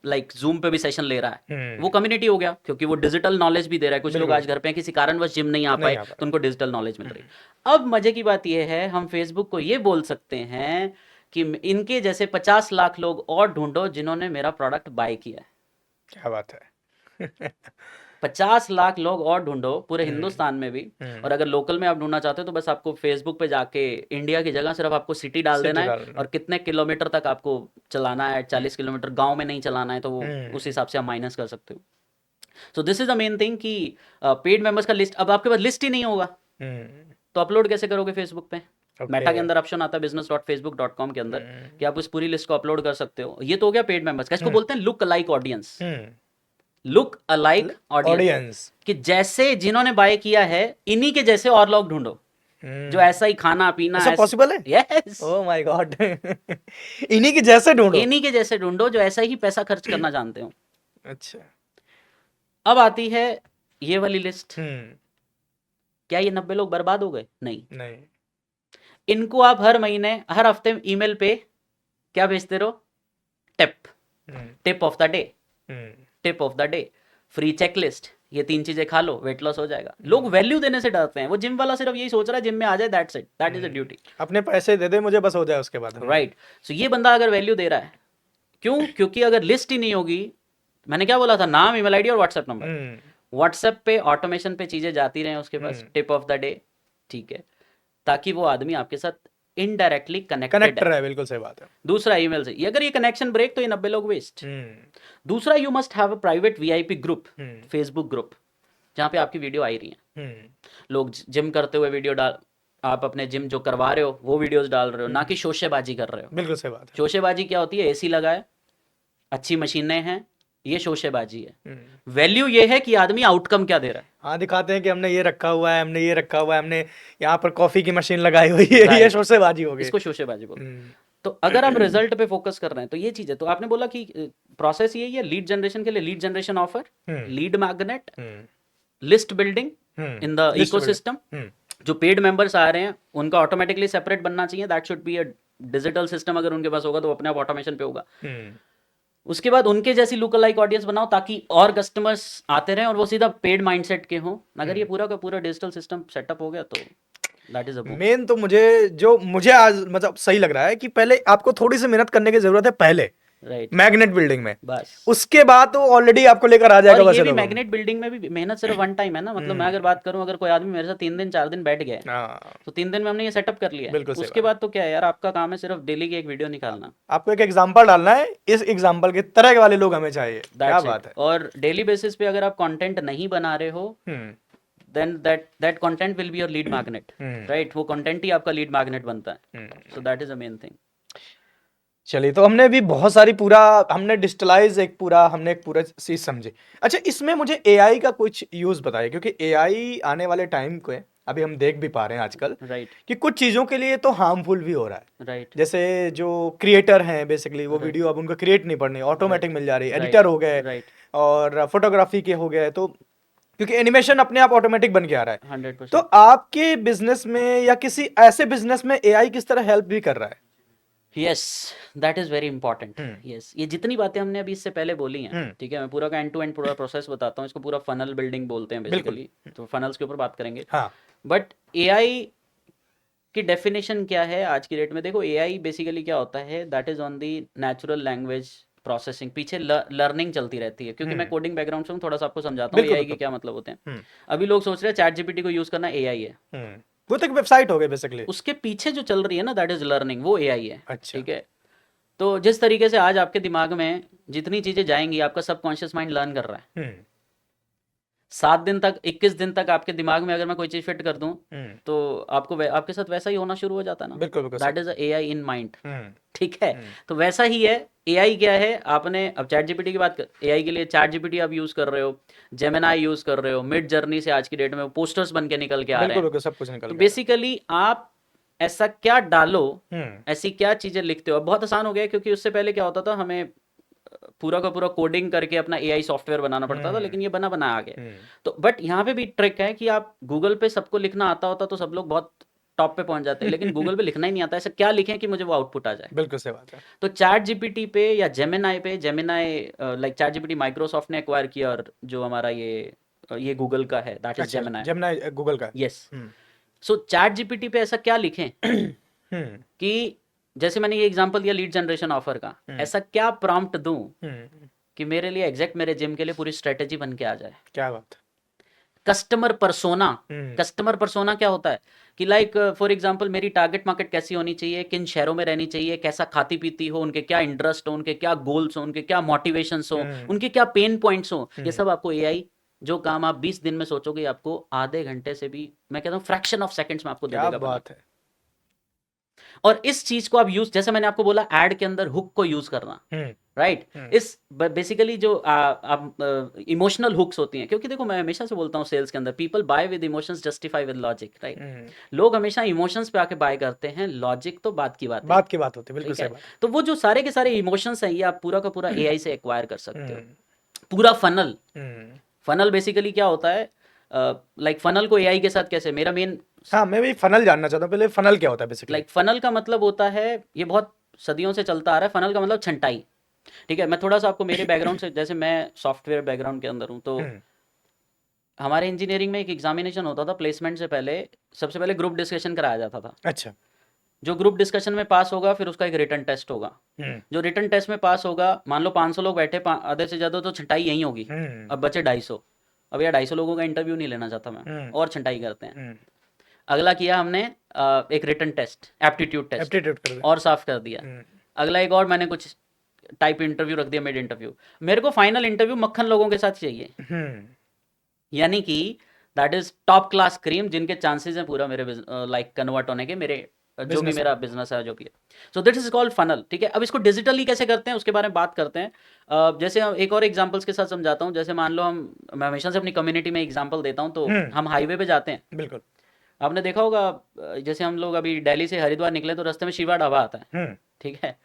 लाइक जूम पे भी सेशन ले रहा है, वो कम्युनिटी हो गया, क्योंकि वो डिजिटल नॉलेज भी दे रहा है। कुछ लोग आज घर पे हैं, किसी कारणवश जिम नहीं आ पाए, तो उनको डिजिटल नॉलेज मिल रही है। अब मजे की बात यह है, हम फेसबुक को ये बोल सकते हैं कि इनके जैसे 50 लाख लोग और ढूंढो जिन्होंने मेरा प्रोडक्ट बाय किया है। क्या बात है। 50 लाख लोग और ढूंढो पूरे हिंदुस्तान में भी। और अगर लोकल में आप ढूंढना चाहते हो तो बस आपको फेसबुक पे जाके इंडिया की जगह सिर्फ आपको सिटी डाल देना है, और कितने किलोमीटर तक आपको चलाना है, 40 किलोमीटर, गांव में नहीं चलाना है, तो वो उस हिसाब से आप माइनस कर सकते हो। सो this is the main thing कि पेड मेंबर्स का लिस्ट, अब आपके पास लिस्ट ही नहीं होगा तो अपलोड कैसे करोगे फेसबुक पे। मेटा के अंदर ऑप्शन आता है business.facebook.com के अंदर कि आप उस पूरी लिस्ट को अपलोड कर सकते हो। ये तो हो गया पेड मेंबर्स का। इसको बोलते हैं look alike audience. Look alike audience, कि जैसे जिन्होंने बाय किया है इन्हीं के जैसे और लोग ढूंढो। जो ऐसा ही खाना पीना ऐसा पॉसिबल है? Yes, oh my God. इन्हीं के जैसे ढूंढो। इन्हीं के जैसे ढूंढो जो ऐसा ही पैसा खर्च करना जानते हो। अच्छा। अब आती है ये वाली लिस्ट। हम्म। क्या ये 90 लोग बर्बाद हो गए? नहीं। नहीं। इनको आप हर महीने हर हफ्ते ईमेल पे क्या भेजते रहो? Tip, hmm. Tip of the day, hmm. Tip of the day, free checklist, ये 3 चीजें खा लो, वेट लॉस हो जाएगा। लोग वैल्यू देने से डरते हैं। वो जिम वाला सिर्फ यही सोच रहा है जिम में आ जाए, that's it, that is a duty, अपने पैसे दे दे मुझे, बस हो जाए उसके बाद। राइट। सो ये बंदा अगर वैल्यू दे रहा है, क्यों? क्योंकि अगर लिस्ट ही नहीं होगी, मैंने क्या बोला था, नाम, ईमेल आईडी और व्हाट्सएप नंबर, व्हाट्सएप पे ऑटोमेशन पे चीजें जाती रहें उसके पास, टिप ऑफ द डे, ठीक है, ताकि वो आदमी आपके साथ इनडायरेक्टली कनेक्टेड कनेक्टर है। है, बिल्कुल सही बात है। दूसरा, ईमेल से ये अगर ये कनेक्शन ब्रेक तो ये 90 लोग वेस्ट। दूसरा, you must have a private VIP group, Facebook group, जहाँ पे आपकी वीडियो आ ही रही है, लोग जिम करते हुए वीडियो डाल, आप अपने जिम जो करवा रहे हो वो वीडियोस डाल रहे हो, ना कि शोशेबाजी कर रहे हो। बिल्कुल सही बात है। शोशेबाजी क्या होती है? एसी लगाए, अच्छी मशीनें हैं, ये शोशेबाजी है। वैल्यू ये है कि आदमी आउटकम क्या दे रहा है। हाँ, दिखाते हैं कि हमने ये रखा हुआ है, हमने ये रखा हुआ है, हमने यहाँ पर कॉफी की मशीन लगाई हुई है, ये Right. शोशेबाजी हो गई। इसको शोशेबाजी बोलते हैं। तो अगर आप रिजल्ट पे फोकस कर रहे हैं तो ये चीज है। तो आपने बोला कि प्रोसेस यही है लीड जनरेशन के लिए, lead generation offer, lead magnet, list building in the ecosystem. जो पेड मेंबर्स आ रहे हैं उनका ऑटोमेटिकली सेपरेट बनना चाहिए, that should be a digital system. अगर उनके पास होगा तो अपने आप ऑटोमेशन पे होगा। उसके बाद उनके जैसी लुक लाइक ऑडियंस बनाओ ताकि और कस्टमर्स आते रहें और वो सीधा पेड माइंडसेट के हों। अगर ये पूरा का पूरा डिजिटल सिस्टम सेटअप हो गया तो that is a boom. Main तो मुझे आज मतलब सही लग रहा है कि पहले आपको थोड़ी सी मेहनत करने की जरूरत है, पहले राइट, मैग्नेट बिल्डिंग में, बस। उसके बाद तो ऑलरेडी आपको लेकर आ और जाएगा। ये वैसे भी तो मैग्नेट बिल्डिंग में भी मेहनत सिर्फ वन टाइम है ना। मतलब मैं अगर बात करूं, अगर कोई आदमी मेरे साथ 3 दिन 4 दिन बैठ गया है हाँ, तो 3 दिन में हमने ये सेटअप कर लिया है। बिल्कुल सही उसके बात बाद तो क्या है यार, आपका काम है सिर्फ डेली की एक वीडियो निकालना, आपको एक एग्जांपल डालना है, इस एग्जांपल के तरह के वाले लोग हमें चाहिए। क्या दैट्स बात इट। है। और डेली बेसिस पे अगर आप कंटेंट नहीं बना रहे हो then that content will be your lead magnet, right. वो कंटेंट ही आपका लीड मैग्नेट बनता है। So that is the main thing. चलिए, तो हमने भी बहुत सारी हमने डिजिटलाइज हमने एक पूरा चीज समझे। अच्छा, इसमें मुझे एआई का कुछ यूज बताइए, क्योंकि एआई आने वाले टाइम को अभी हम देख भी पा रहे हैं आजकल, राइट, कि कुछ चीजों के लिए तो हार्मफुल भी हो रहा है। राइट, जैसे जो क्रिएटर हैं, बेसिकली वो Right. वीडियो अब उनको क्रिएट नहीं पड़नी, ऑटोमेटिक मिल जा रही है, Right. एडिटर हो गए राइट, और फोटोग्राफी के हो गए, तो क्योंकि एनिमेशन अपने आप ऑटोमेटिक बन के आ रहा है। 100%। तो आपके बिजनेस में या किसी ऐसे बिजनेस में एआई किस तरह हेल्प भी कर रहा है? Yes, that is very important. Yes, ये जितनी बातें हमने अभी इससे पहले बोली हैं, ठीक है, मैं पूरा का एंड टू एंड पूरा प्रोसेस बताता हूँ। इसको पूरा फनल बिल्डिंग बोलते हैं बेसिकली, तो फनल्स के ऊपर बात करेंगे। हाँ। बट एआई की डेफिनेशन क्या है आज की डेट में? देखो, एआई बेसिकली क्या होता है, that is on the natural language processing. पीछे लर्निंग चलती रहती है, क्योंकि मैं कोडिंग बैकग्राउंड से हूँ, थोड़ा सा आपको समझाता हूँ एआई के क्या मतलब होते हैं। अभी लोग सोच रहे हैं चैट जीपीटी को यूज करना एआई है, वो तो एक वेबसाइट हो गई बेसिकली। उसके पीछे जो चल रही है ना, दैट इज लर्निंग, वो एआई है। अच्छा। ठीक है, तो जिस तरीके से आज आपके दिमाग में जितनी चीजें जाएंगी, आपका सबकॉन्शियस माइंड लर्न कर रहा है। 7 दिन तक, 21 दिन तक आपके दिमाग में अगर मैं कोई चीज फिट कर दूं तो आपके साथ वैसा ही होना शुरू हो जाता है ना। बिल्कुल बिल्कुल। That is AI in mind. ठीक है, तो वैसा ही है एआई। क्या है, आपने अब चैट जीपीटी की बात कर, एआई के लिए चैट जीपीटी आप यूज कर रहे हो, जेमिनाई यूज कर रहे हो, मिड जर्नी से आज की डेट में पोस्टर्स बन के निकल के आ रहे बिल्कुल हैं। बिल्कुल, सब कुछ निकल तो गया। बेसिकली आप ऐसा क्या डालो, ऐसी क्या चीजें लिखते हो। अब बहुत आसान हो गया है, क्योंकि उससे पहले क्या होता था, हमें पूरा का पूरा कोडिंग करके अपना एआई सॉफ्टवेयर बनाना पड़ता था, लेकिन ये बना आ गया। तो बट यहाँ पे भी ट्रिक है कि आप गूगल पे सबको लिखना आता होता तो सब लोग बहुत टॉप पे पहुंच जाते हैं, लेकिन गूगल पे लिखना ही नहीं आता। ऐसा क्या लिखें कि मुझे वो आउटपुट आ जाए। बिल्कुल सही बात है। तो चैट जीपीटी पे या जेमिनाई पे, Gemini like chat GPT Microsoft ने एक्वायर किया, और जो हमारा ये गूगल का है, दैट इज अच्छा, जेमिनाई। जेमिनाई गूगल का। यस। सो चैट जीपीटी पे ऐसा क्या लिखें कि जैसे मैंने ये एग्जांपल दिया लीड जनरेशन ऑफर का, ऐसा क्या प्रॉम्प्ट दूं कि मेरे लिए एग्जैक्ट मेरे जिम के लिए पूरी स्ट्रेटेजी बन के आ जाए। क्या बात। Customer persona. कस्टमर पर्सोना क्या होता है कि लाइक फॉर एग्जांपल मेरी टारगेट मार्केट कैसी होनी चाहिए, किन शहरों में रहनी चाहिए, कैसा खाती पीती हो, उनके क्या इंटरेस्ट हो, उनके क्या गोल्स हो, उनके क्या मोटिवेशंस हो, उनके क्या पेन पॉइंट्स हो, ये सब आपको एआई, जो काम आप 20 दिन में सोचोगे आपको आधे घंटे से भी, मैं कहता हूँ फ्रैक्शन ऑफ सेकंड्स में आपको दे देगा। क्या बात है। और इस चीज को आप यूज, जैसे मैंने आपको बोला एड के अंदर हुक को यूज करना, राइट। इस बेसिकली जो इमोशनल हुक्स होती हैं, क्योंकि देखो मैं हमेशा से बोलता हूँ सेल्स के अंदर people buy with emotions justify with logic, right. लोग हमेशा इमोशंस पे आके बाय करते हैं, लॉजिक तो बात की बात है, बात की बात होती है, बिल्कुल ठीक सही है। बात है। तो वो जो सारे के सारे इमोशंस हैं ये आप पूरा का पूरा एआई से एक्वायर कर सकते हो। हम्म, पूरा फनल, हम्म। फनल बेसिकली क्या होता है, लाइक फनल को एआई के साथ कैसे, मेरा मेन हाँ, मैं भी फनल जानना चाहता हूँ, पहले फनल क्या होता है बेसिकली? लाइक फनल का मतलब होता है, ये बहुत सदियों से चलता आ रहा है, फनल का मतलब छंटाई, ठीक है। मैं थोड़ा सा आपको मेरे बैकग्राउंड से, जैसे मैं सॉफ्टवेयर बैकग्राउंड के अंदर हूँ, तो हम्म, हमारे इंजीनियरिंग में एक एग्जामिनेशन होता था प्लेसमेंट से पहले। सबसे पहले ग्रुप डिस्कशन कराया जाता था। अच्छा। जो ग्रुप डिस्कशन में पास होगा फिर उसका एक रिटर्न टेस्ट होगा। हम्म, जो रिटर्न टेस्ट में पास होगा, मान लो 500 लोग बैठे, आधे से ज़्यादा तो छंटाई यहीं होगी। हम्म, अब बचे 250। अब यार 250 लोगों का इंटरव्यू नहीं लेना चाहता मैं, हम्म, और छंटाई करते हैं। हम्म। अगला किया हमने एक return test, aptitude test, aptitude कर दे। और साफ कर दिया। हम्म, अगला एक और मैंने कुछ टाइप इंटरव्यू रख दिया, मिड इंटरव्यू। मेरे को फाइनल इंटरव्यू मक्खन लोगों के साथ चाहिए, हम्म। यानी कि that is top class cream, जिनके चांसेस हैं पूरा मेरे लाइक कन्वर्ट होने के, मेरे जो भी बिजनेस मेरा में। बिजनेस है जो भी है। सो दिस इज कॉल्ड फनल, ठीक है। अब इसको डिजिटली कैसे करते हैं उसके बारे में बात करते हैं। जैसे हम एक और एग्जांपल्स के साथ समझाता हूँ। जैसे मान लो मैं हमेशा से अपनी कम्युनिटी में एग्जांपल देता हूँ, तो हम्म, हम हाईवे पे जाते हैं। बिल्कुल। आपने देखा होगा, जैसे हम लोग अभी दिल्ली से हरिद्वार निकले तो रास्ते में शिवा ढाबा आता है, हम्म। ठीक है।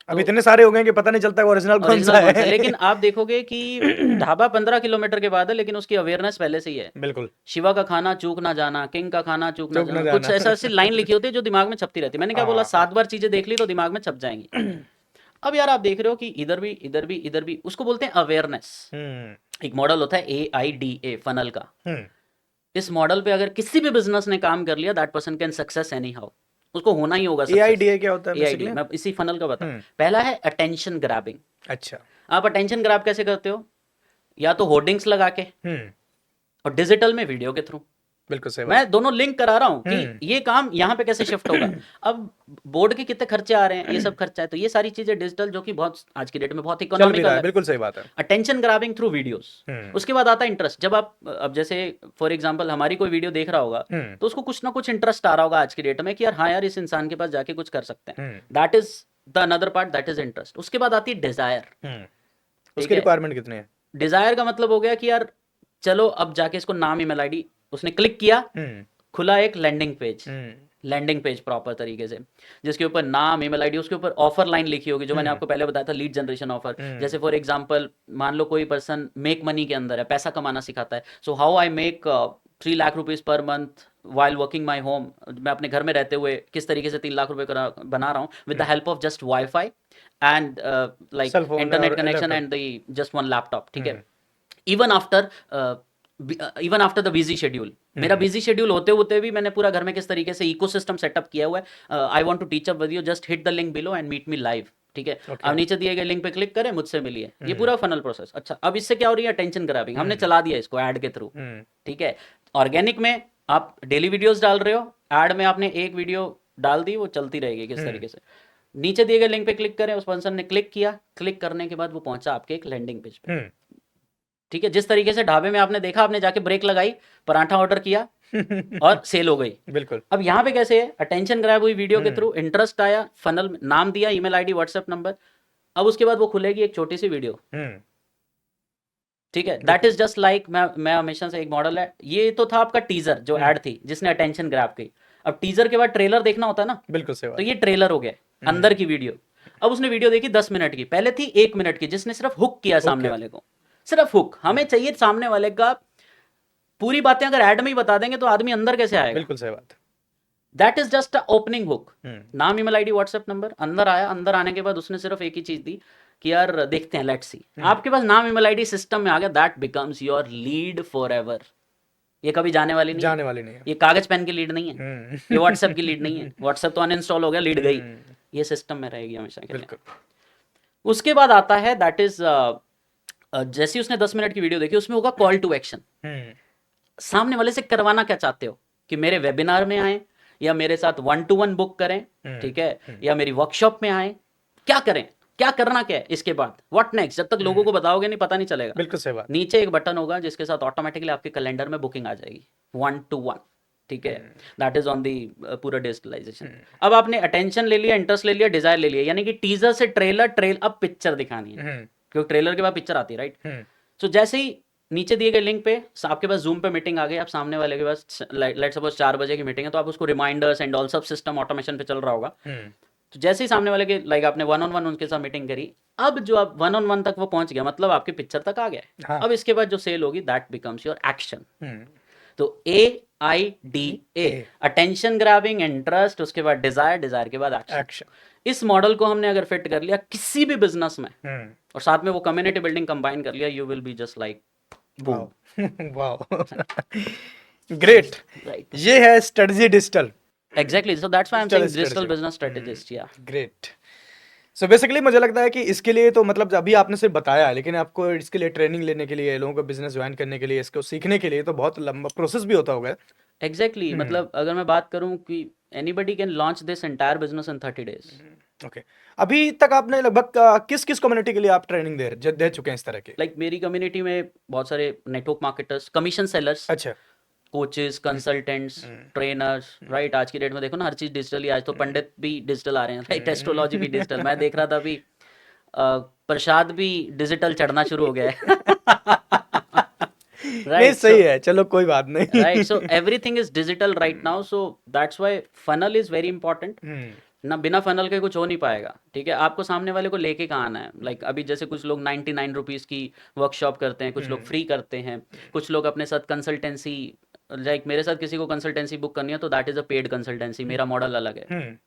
अब तो इतने सारे हो गए कि पता नहीं चलता है ओरिजिनल कौन सा ओरिजिनल कौन सा है, है। लेकिन आप देखोगे कि ढाबा 15 किलोमीटर के बाद है, लेकिन उसकी अवेयरनेस पहले से ही है। बिल्कुल। शिवा का खाना चूक ना जाना, किंग का खाना चूक ना चुप न जाना, कुछ जाना। ऐसा ऐसी लाइन लिखी होती है जो दिमाग में छपती रहती है। मैंने क्या बोला, हाँ। 7 बार चीजें देख ली तो दिमाग में छप जाएंगी। अब यार आप देख रहे हो कि इधर भी इधर भी इधर भी, उसको बोलते हैं अवेयरनेस। हम्म, एक मॉडल होता है AIDA फनल का। हम्म। इस मॉडल पे अगर किसी भी बिजनेस ने काम कर लिया, that person can success any how, उसको होना ही होगा सक्सेस। AIDA क्या होता है AID बेसिकली? मैं इसी फनल का बता। हम्म। पहला है अटेंशन ग्रैबिंग। अच्छा। आप अटेंशन ग्रैब कैसे करते हो, या तो होर्डिंग्स लगा के, हम्म, और डिजिटल में वीडियो के थ्रू। बिल्कुल सही मैं बात। दोनों लिंक करा रहा हूं कि हम्म। ये काम यहाँ पे कैसे शिफ्ट होगा। अब बोर्ड के कितने खर्चे आ रहे हैं, ये सब खर्चा है, तो ये सारी चीजें डिजिटल, जो कि बहुत आज की डेट में बहुत चल भी रहा इकोनॉमिकल है, है। बिल्कुल सही बात है। Attention grabbing through videos. Hmm, उसके बाद आता है इंटरेस्ट। जब आप अब जैसे फॉर एग्जांपल हमारी कोई वीडियो देख रहा होगा, हम्म, तो उसको कुछ ना कुछ इंटरेस्ट आ रहा होगा आज की डेट में कि यार हाँ यार इस इंसान के पास जाके कुछ कर सकते हैं। Hmm, that is the another part, that is interest. उसके बाद आती है डिजायर, हम्म। ठीक उसकी है। रिक्वायरमेंट कितनी है? डिजायर का मतलब हो गया कि यार चलो अब जाके इसको नाम, ईमेल आईडी, उसने क्लिक किया, हम्म, खुला एक लैंडिंग पेज। हम्म, लैंडिंग पेज प्रॉपर तरीके से, जिसके ऊपर नाम, ईमेल आईडी, उसके ऊपर ऑफर लाइन लिखी होगी, जो मैंने हम्म, आपको पहले बताया था, लीड जनरेशन ऑफर। हम्म, जैसे फॉर एग्जांपल मान लो कोई पर्सन मेक मनी के अंदर है, पैसा कमाना सिखाता है। So how I make 3 lakh rupees per month while working my home. मैं अपने घर में रहते हुए किस तरीके से 3 लाख रुपए बना रहा हूँ, with the help of just WiFi and like cell phone internet और connection laptop. And the just one laptop, ठीक है। Hmm, even after even after the busy schedule, मेरा हम्म, बिजी शेड्यूल होते होते भी मैंने पूरा घर में किस तरीके से इकोसिस्टम सेटअप किया हुआ है। I want to teach a video, just hit the link below and meet me live, ठीक है। ओके। अब नीचे दिए गए लिंक पे क्लिक करें, मुझसे मिलिए, ये हम्म, पूरा फनल प्रोसेस। अच्छा, अब इससे क्या हो रही है, अटेंशन ग्रैबिंग हमने हम्म, चला दिया इसको ऐड के थ्रू, हम्म, ठीक है। ऑर्गेनिक में आप डेली वीडियोस डाल रहे हो, ऐड में आपने एक वीडियो डाल दी, वो चलती रहेगी किस हम्म, तरीके से। नीचे दिए गए लिंक पे क्लिक करें, उस पर्सन ने क्लिक किया, क्लिक करने के बाद वो पहुंचा आपके एक लैंडिंग पेज पे, हम्म। ठीक है। जिस तरीके से ढाबे में आपने देखा, आपने जाके ब्रेक लगाई, पराठा ऑर्डर किया और सेल हो गई। बिल्कुल। अब यहाँ पे कैसे है, अटेंशन ग्रैब हुई वीडियो के हम्म, थ्रू, इंटरेस्ट आया, फनल में नाम दिया, ईमेल आईडी, व्हाट्सएप नंबर। अब उसके बाद वो खुलेगी एक छोटी सी वीडियो, हम्म, ठीक है। दैट बिल्कुल। इज जस्ट लाइक, मैं हमेशा से एक मॉडल है, ये तो था आपका टीजर जो हम्म, ऐड थी जिसने अटेंशन ग्रैब की। अब टीजर के बाद ट्रेलर देखना होता है ना, बिल्कुल सही तो बात। ये ट्रेलर हो गया, अंदर हम्म, की वीडियो। अब उसने वीडियो देखी 10 मिनट की, पहले थी 1 मिनट की, जिसने सिर्फ हुक किया सामने ओके। वाले को, सिर्फ हुक। हमें चाहिए सामने वाले का पूरी बातें अगर ऐड में ही बता देंगे तो आदमी अंदर कैसे आएगा। बिल्कुल सही बात। That is just a opening hook. Hmm, नाम, ईमेल आईडी, व्हाट्सएप नंबर, अंदर आया। अंदर आने के बाद उसने सिर्फ एक ही चीज दी कि यार देखते हैं, लेट्स सी। हम्म, आपके पास नाम, ईमेल आईडी सिस्टम में आ गया, that becomes your lead for ever. ये कभी जाने वाली नहीं है। जाने वाली नहीं है। ये कागज पेन की लीड नहीं है, ये व्हाट्सएप की लीड नहीं है। हम्म। व्हाट्सएप तो अनइंस्टॉल हो गया, लीड गई। हम्म, ये सिस्टम में रहेगी हमेशा के लिए। बिल्कुल। उसके बाद आता है दैट इज जैसे ही उसने 10 मिनट की वीडियो देखी, उसमें होगा कॉल टू एक्शन। हम्म, सामने वाले से करवाना क्या चाहते हो, कि मेरे वेबिनार में आए, या मेरे साथ 1-to-1 बुक करें, हम्म, ठीक है, हम्म, या मेरी वर्कशॉप में आए, क्या करें, क्या करना क्या है इसके बाद, व्हाट नेक्स्ट। जब तक लोगों को बताओगे नहीं, पता नहीं चलेगा। बिल्कुल सही बात। नीचे एक बटन होगा जिसके साथ ऑटोमेटिकली आपके कैलेंडर में बुकिंग आ जाएगी, 1-to-1, ठीक है, दैट इज ऑन दी पूरा डिजिटलाइजेशन। अब आपने अटेंशन ले लिया, इंटरेस्ट ले लिया, डिजायर ले लिया, यानी कि टीजर से ट्रेलर अब पिक्चर दिखानी है, क्योंकि ट्रेलर के बाद पिक्चर आती है, राइट? सो जैसे ही नीचे दिए गए लिंक पे आपके पास जूम पे मीटिंग आ गई, आप सामने वाले के पास लेट सपोज 4 बजे की मीटिंग है, तो आप उसको रिमाइंडर्स एंड ऑल सब सिस्टम ऑटोमेशन पे चल रहा होगा। तो जैसे ही सामने वाले के लाइक आपने 1-on-1 उनके साथ मीटिंग करी, अब जो आप 1-on-1 तक वो पहुंच गया, मतलब आपकी पिक्चर तक आ गया है। हाँ। अब इसके बाद जो सेल होगी दैट बिकम्स योर एक्शन। तो AIDA, अटेंशन ग्रैबिंग, इंटरेस्ट, उसके बाद डिजायर, डिजायर के बाद एक्शन। इस मॉडल को हमने अगर फिट कर लिया किसी भी बिजनेस में और साथ में वो कम्युनिटी बिल्डिंग कंबाइन कर लिया, you will be just like boom. Wow, great, right, ये है strategy digital. Exactly, so that's why I am saying digital business strategist. या ग्रेट। सो बेसिकली मुझे लगता है कि इसके लिए तो मतलब अभी आपने सिर्फ बताया, लेकिन आपको इसके लिए ट्रेनिंग लेने के लिए, लोगों को बिजनेस ज्वाइन करने के लिए, इसको सीखने के लिए तो बहुत लंबा प्रोसेस भी होता होगा। एग्जैक्टली, मतलब अगर मैं बात करूं कि anybody can launch this entire business in 30 days. Okay, अभी तक आपने लगभग किस किस कम्युनिटी के लिए आप ट्रेनिंग दे चुके हैं इस तरह के? लाइक मेरी कम्युनिटी में बहुत सारे नेटवर्क मार्केटर्स, कमीशन सेलर्स, अच्छा, कोचेस, कंसल्टेंट्स, ट्रेनर्स, राइट? आज की डेट में देखो ना, हर चीज डिजिटल ही, आज तो पंडित भी डिजिटल आ रहे हैं, राइट? एस्ट्रोलॉजी भी डिजिटल। मैं देख रहा था अभी प्रसाद भी डिजिटल चढ़ना शुरू हो गया है। नहीं, सही है, चलो कोई बात नहीं। Right, so everything is digital right now, so that's why funnel is very important ना। बिना फनल के कुछ हो नहीं पाएगा, ठीक है? आपको सामने वाले को लेके कहाँ आना है। लाइक अभी जैसे कुछ लोग 99 रुपीज़ की वर्कशॉप करते हैं, कुछ लोग फ्री करते हैं, कुछ लोग अपने साथ कंसल्टेंसी, लाइक मेरे साथ किसी को कंसल्टेंसी बुक करनी है तो that is a paid consultancy, मेरा मॉडल अलग है।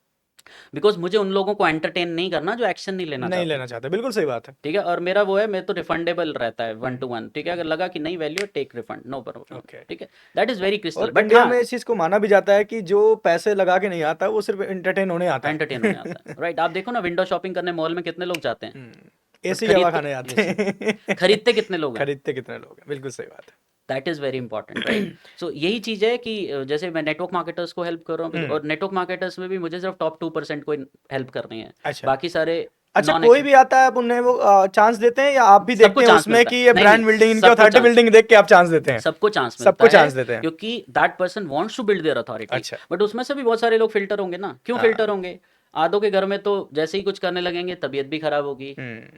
बिकॉज मुझे उन लोगों को एंटरटेन नहीं करना जो एक्शन नहीं लेना चाहते। बिल्कुल सही बात है, ठीक है? और मेरा वो है, मैं तो रिफंडेबल रहता है 1-to-1, ठीक है? अगर लगा कि नहीं value, take refund, no problem. Okay. ठीक है, दैट इज वेरी क्रिस्टल। और बट इंडिया में इस चीज को माना भी जाता है कि जो पैसे लगा के नहीं आता वो सिर्फ एंटरटेन होने आता है। एंटरटेन होने आता है, राइट? आप देखो ना, विंडो शॉपिंग करने मॉल में कितने लोग जाते हैं, एसी हवा खाने आते हैं। खरीदते कितने लोग हैं? खरीदते कितने लोग हैं, बिल्कुल सही बात है। That is very important, right? So यही चीज़ है कि जैसे मैं नेटवर्क मार्केटर्स को हेल्प कर रहा हूँ, और नेटवर्क मार्केटर्स में भी मुझे सिर्फ टॉप 2% को हेल्प करनी है। अच्छा। बाकी सारे अच्छा, कोई भी आता है आप उन्हें वो चांस देते हैं, या आप भी देखते हैं उसमें कि ये ब्रांड बिल्डिंग, इनकी अथॉरिटी बिल्डिंग देख के आप चांस देते हैं? सबको चांस देते हैं, क्योंकि that person wants to build their authority. अच्छा। बट उसमें से भी बहुत सारे लोग फिल्टर होंगे ना। क्यों फिल्टर होंगे? आधों के घर में तो जैसे ही कुछ करने लगेंगे तबीयत भी खराब होगी,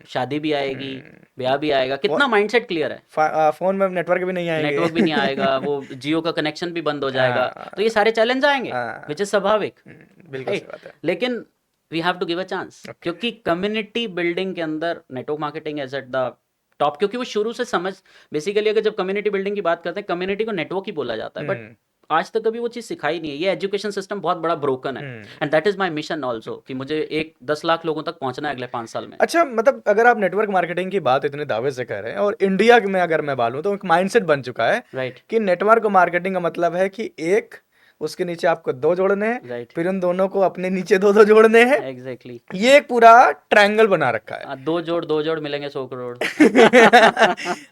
शादी भी आएगी, ब्याह भी आएगा। कितना माइंडसेट क्लियर है? फोन में नेटवर्क भी नहीं आएगा, वो जियो का कनेक्शन भी बंद हो जाएगा। तो ये सारे चैलेंज आएंगे, विच इज स्वाभाविक। बिल्कुल सही बात है। लेकिन we have to give a chance, क्योंकि कम्युनिटी बिल्डिंग के अंदर network marketing is at the top. क्योंकि वो शुरू से समझ, बेसिकली अगर जब कम्युनिटी बिल्डिंग की बात करते हैं, कम्युनिटी को नेटवर्क ही बोला जाता है, बट आज तक कभी वो चीज़ सिखाई नहीं है। ये एजुकेशन सिस्टम बहुत बड़ा ब्रोकन है, and that is my mission also, कि मुझे 10 लाख लोगों तक पहुंचना है अगले 5 साल में। अच्छा, मतलब अगर आप नेटवर्क मार्केटिंग की बात इतने दावे से कर रहे हैं, और इंडिया में अगर मैं बोलूं तो एक माइंडसेट बन चुका है, राइट, कि नेटवर्क मार्केटिंग का मतलब है कि एक उसके नीचे आपको 2 जोड़ने हैं, राइट, फिर उन दोनों को अपने नीचे 2-2 जोड़ने हैं। एग्जैक्टली, ये एक पूरा ट्रायंगल बना रखा है। 2 जोड़ मिलेंगे 100 करोड़।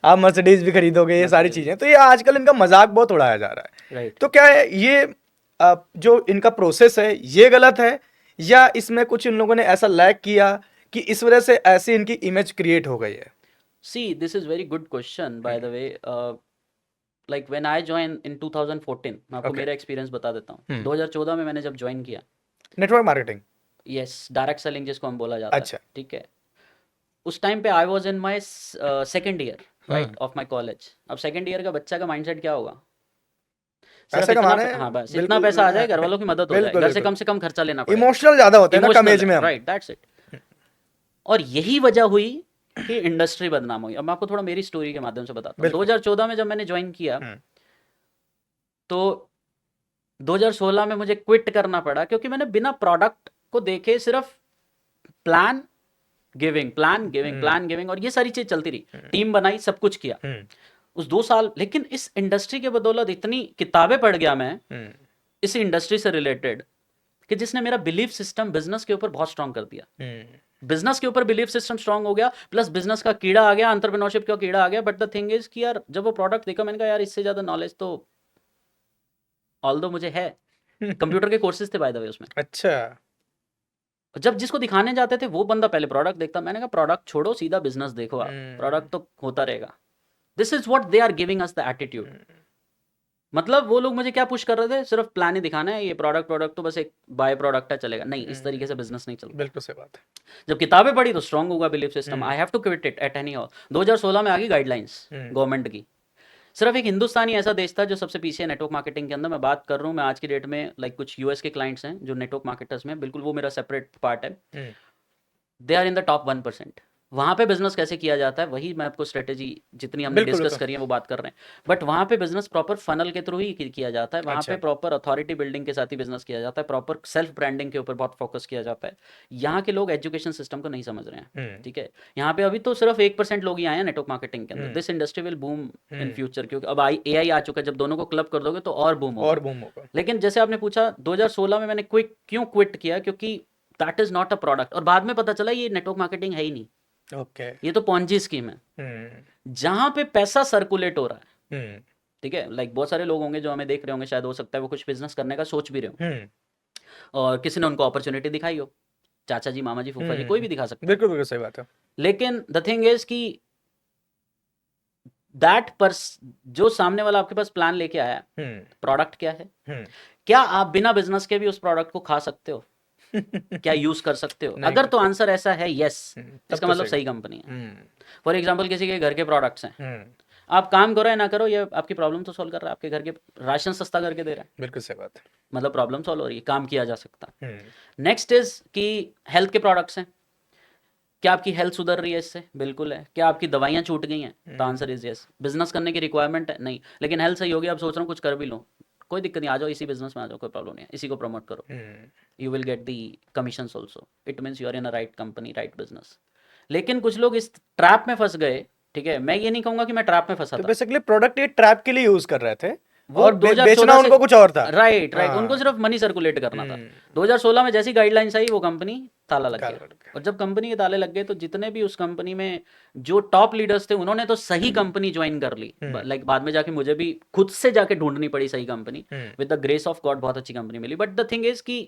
आप मर्सिडीज भी खरीदोगे, ये सारी चीजें। तो ये आजकल इनका मजाक बहुत उड़ाया जा रहा है, राइट। तो क्या है ये जो इनका प्रोसेस है ये गलत है, या इसमें कुछ इन लोगों ने ऐसा लैक किया कि इस वजह से ऐसी इनकी इमेज क्रिएट हो गई है? See, this is very good question by the way. Like when I join in 2014, मैं आपको मेरा एक्सपीरियंस बता देता हूँ। 2014 में मैंने जब ज्वाइन किया network marketing, yes, direct selling जिसको हम बोला जाता अच्छा, है, ठीक है? उस टाइम पे आई was in my second year, right, of my college. अब सेकंड ईयर का बच्चा का माइंडसेट क्या होगा? पैसे कमाना है, हाँ, बस इतना पैसा आ जाए, घर वालों की मदद हो जाए, घर से कम खर्चा लेना पड़े, इमोशनल ज्यादा होते हैं ना कम एज में हम, राइट, दैट्स इट। और यही वजह हुई कि इंडस्ट्री बदनाम हुई। अब मैं आपको थोड़ा मेरी स्टोरी के माध्यम से बताता हूँ। 2014 में जब मैंने ज्वाइन किया, तो 2016 में मुझे क्विट करना पड़ा, क्योंकि मैंने बिना प्रोडक्ट को देखे सिर्फ प्लान गिविंग और ये सारी चीज चलती रही। टीम बनाई, सब कुछ किया उस 2 साल। लेकिन इस इंडस्ट्री के बदौलत इतनी किताबें पढ़ गया मैं इस इंडस्ट्री से रिलेटेड, कि जिसने मेरा बिलीफ सिस्टम बिजनेस के ऊपर बहुत स्ट्रांग कर दिया। बिजनेस के ऊपर बिलीफ सिस्टम स्ट्रांग हो गया, प्लस बिजनेस का कीड़ा आ गया, एंटरप्रेन्योरशिप का कीड़ा आ गया। बट द थिंग इज कि यार, जब वो प्रोडक्ट देखा, मैंने कहा यार इससे ज्यादा नॉलेज तो ऑल्दो मुझे है। कंप्यूटर के कोर्सेज थे बाय द वे उसमें। अच्छा, जब जिसको दिखाने जाते थे वो बंदा पहले प्रोडक्ट देखता। मैंने कहा प्रोडक्ट छोड़ो, सीधा बिजनेस देखो, आप प्रोडक्ट तो होता रहेगा। This is what they are giving us the attitude. मतलब वो लोग मुझे क्या पुश कर रहे थे, सिर्फ प्लान ही दिखाना है, ये प्रोडक्ट तो बस एक बाय प्रोडक्ट है, चलेगा नहीं, इस तरीके से बिजनेस नहीं चलता। बिल्कुल सही बात जब किताबें पढ़ी तो स्ट्रांग होगा बिलीफ सिस्टम, है। I have to quit it at anyhow. 2016 में आ गई गाइडलाइंस गवर्नमेंट की। सिर्फ एक हिंदुस्तानी ऐसा देश था जो सबसे पीछे है नेटवर्क मार्केटिंग के अंदर। मैं बात कर रहा हूँ, मैं आज की डेट में लाइक कुछ यूएस के क्लाइंट्स हैं जो नेटवर्क मार्केटर्स में, बिल्कुल वो मेरा सेपरेट पार्ट है। They are in the top 1%। वहाँ पे बिजनेस कैसे किया जाता है, वही मैं आपको स्ट्रेटेजी जितनी हमने बिल्कुल डिस्कस बिल्कुल। करी है वो बात कर रहे हैं। बट वहाँ पे बिजनेस प्रॉपर फनल के थ्रू ही किया जाता है, वहाँ पे अच्छा। प्रॉपर अथॉरिटी बिल्डिंग के साथ ही बिजनेस किया जाता है, प्रॉपर सेल्फ ब्रांडिंग के ऊपर बहुत फोकस किया जाता है। यहाँ के लोग एजुकेशन सिस्टम को नहीं समझ रहे हैं, ठीक है। यहाँ पे अभी तो सिर्फ 1% लोग ही आए हैं नेटवर्क मार्केटिंग के अंदर। This industry will boom in future, क्योंकि अब AI आ चुका है, जब दोनों को क्लब कर दोगे तो और बूम होगा। और बूम होगा। लेकिन जैसे आपने पूछा 2016 में मैंने क्यों क्विट किया, क्योंकि that is not a product. और बाद में पता चला ये नेटवर्क मार्केटिंग है ही नहीं, ओके। ये तो पॉन्जी स्कीम है जहां पे पैसा सर्कुलेट हो रहा है, ठीक है। लाइक बहुत सारे लोग होंगे जो हमें देख रहे होंगे, शायद हो सकता है वो कुछ बिजनेस करने का सोच भी रहे हो और किसी ने उनको अपॉर्चुनिटी दिखाई हो, चाचा जी, मामा जी, फूफा जी, कोई भी दिखा सकता है। बिल्कुल बिल्कुल सही बात है। लेकिन द थिंग इज कि दैट पर्स जो सामने वाला आपके पास प्लान लेके आया, प्रोडक्ट क्या है, क्या आप बिना बिजनेस के भी उस प्रोडक्ट को खा सकते हो, क्या यूज कर सकते हो? नहीं अगर कर तो आंसर ऐसा है यस, तब इसका तो मतलब सही। सही कंपनी है। फॉर एग्जाम्पल किसी के घर के प्रोडक्ट्स हैं, आप काम करो या ना करो, ये आपकी प्रॉब्लम तो सॉल्व कर रहा है, आपके घर के राशन सस्ता करके दे रहा है, बिल्कुल सही बात मतलब प्रॉब्लम सॉल्व हो रही है, काम किया जा सकता है। है। नेक्स्ट इज कि हेल्थ के प्रोडक्ट्स हैं, क्या आपकी हेल्थ सुधर रही है इससे? बिल्कुल है। क्या आपकी दवाइयाँ छूट गई हैं? तो आंसर इज यस। बिजनेस करने की रिक्वायरमेंट है नहीं, लेकिन हेल्थ सही होगी, आप सोच रहे हो कुछ कर भी लो, कोई दिक्कत नहीं, आ जाओ इसी बिजनेस में आ जाओ, कोई प्रॉब्लम नहीं है, इसी को प्रमोट करो, you will get the commissions also, it means you are in a right company, right business. लेकिन कुछ लोग इस ट्रैप में फंस गए, ठीक है। मैं ये नहीं कहूंगा कि मैं ट्रैप में फंसा तो था, बेसिकली प्रोडक्ट ये ट्रैप के लिए यूज कर रहे थे वो और बेचना 2016 से, उनको कुछ और था। राइट राइट, उनको हाँ। सिर्फ मनी सर्कुलेट करना था। 2016 में जैसी गाइडलाइंस आई वो कंपनी ताला लग काला गया। लड़का। और जब कंपनी के ताले लग गए तो जितने भी उस कंपनी में जो टॉप लीडर्स थे उन्होंने तो सही कंपनी ज्वाइन कर ली, लाइक बाद में जाके मुझे भी खुद से जाके ढूंढनी पड़ी सही company, with the grace of God बहुत अच्छी कंपनी मिली। बट द थिंग इज कि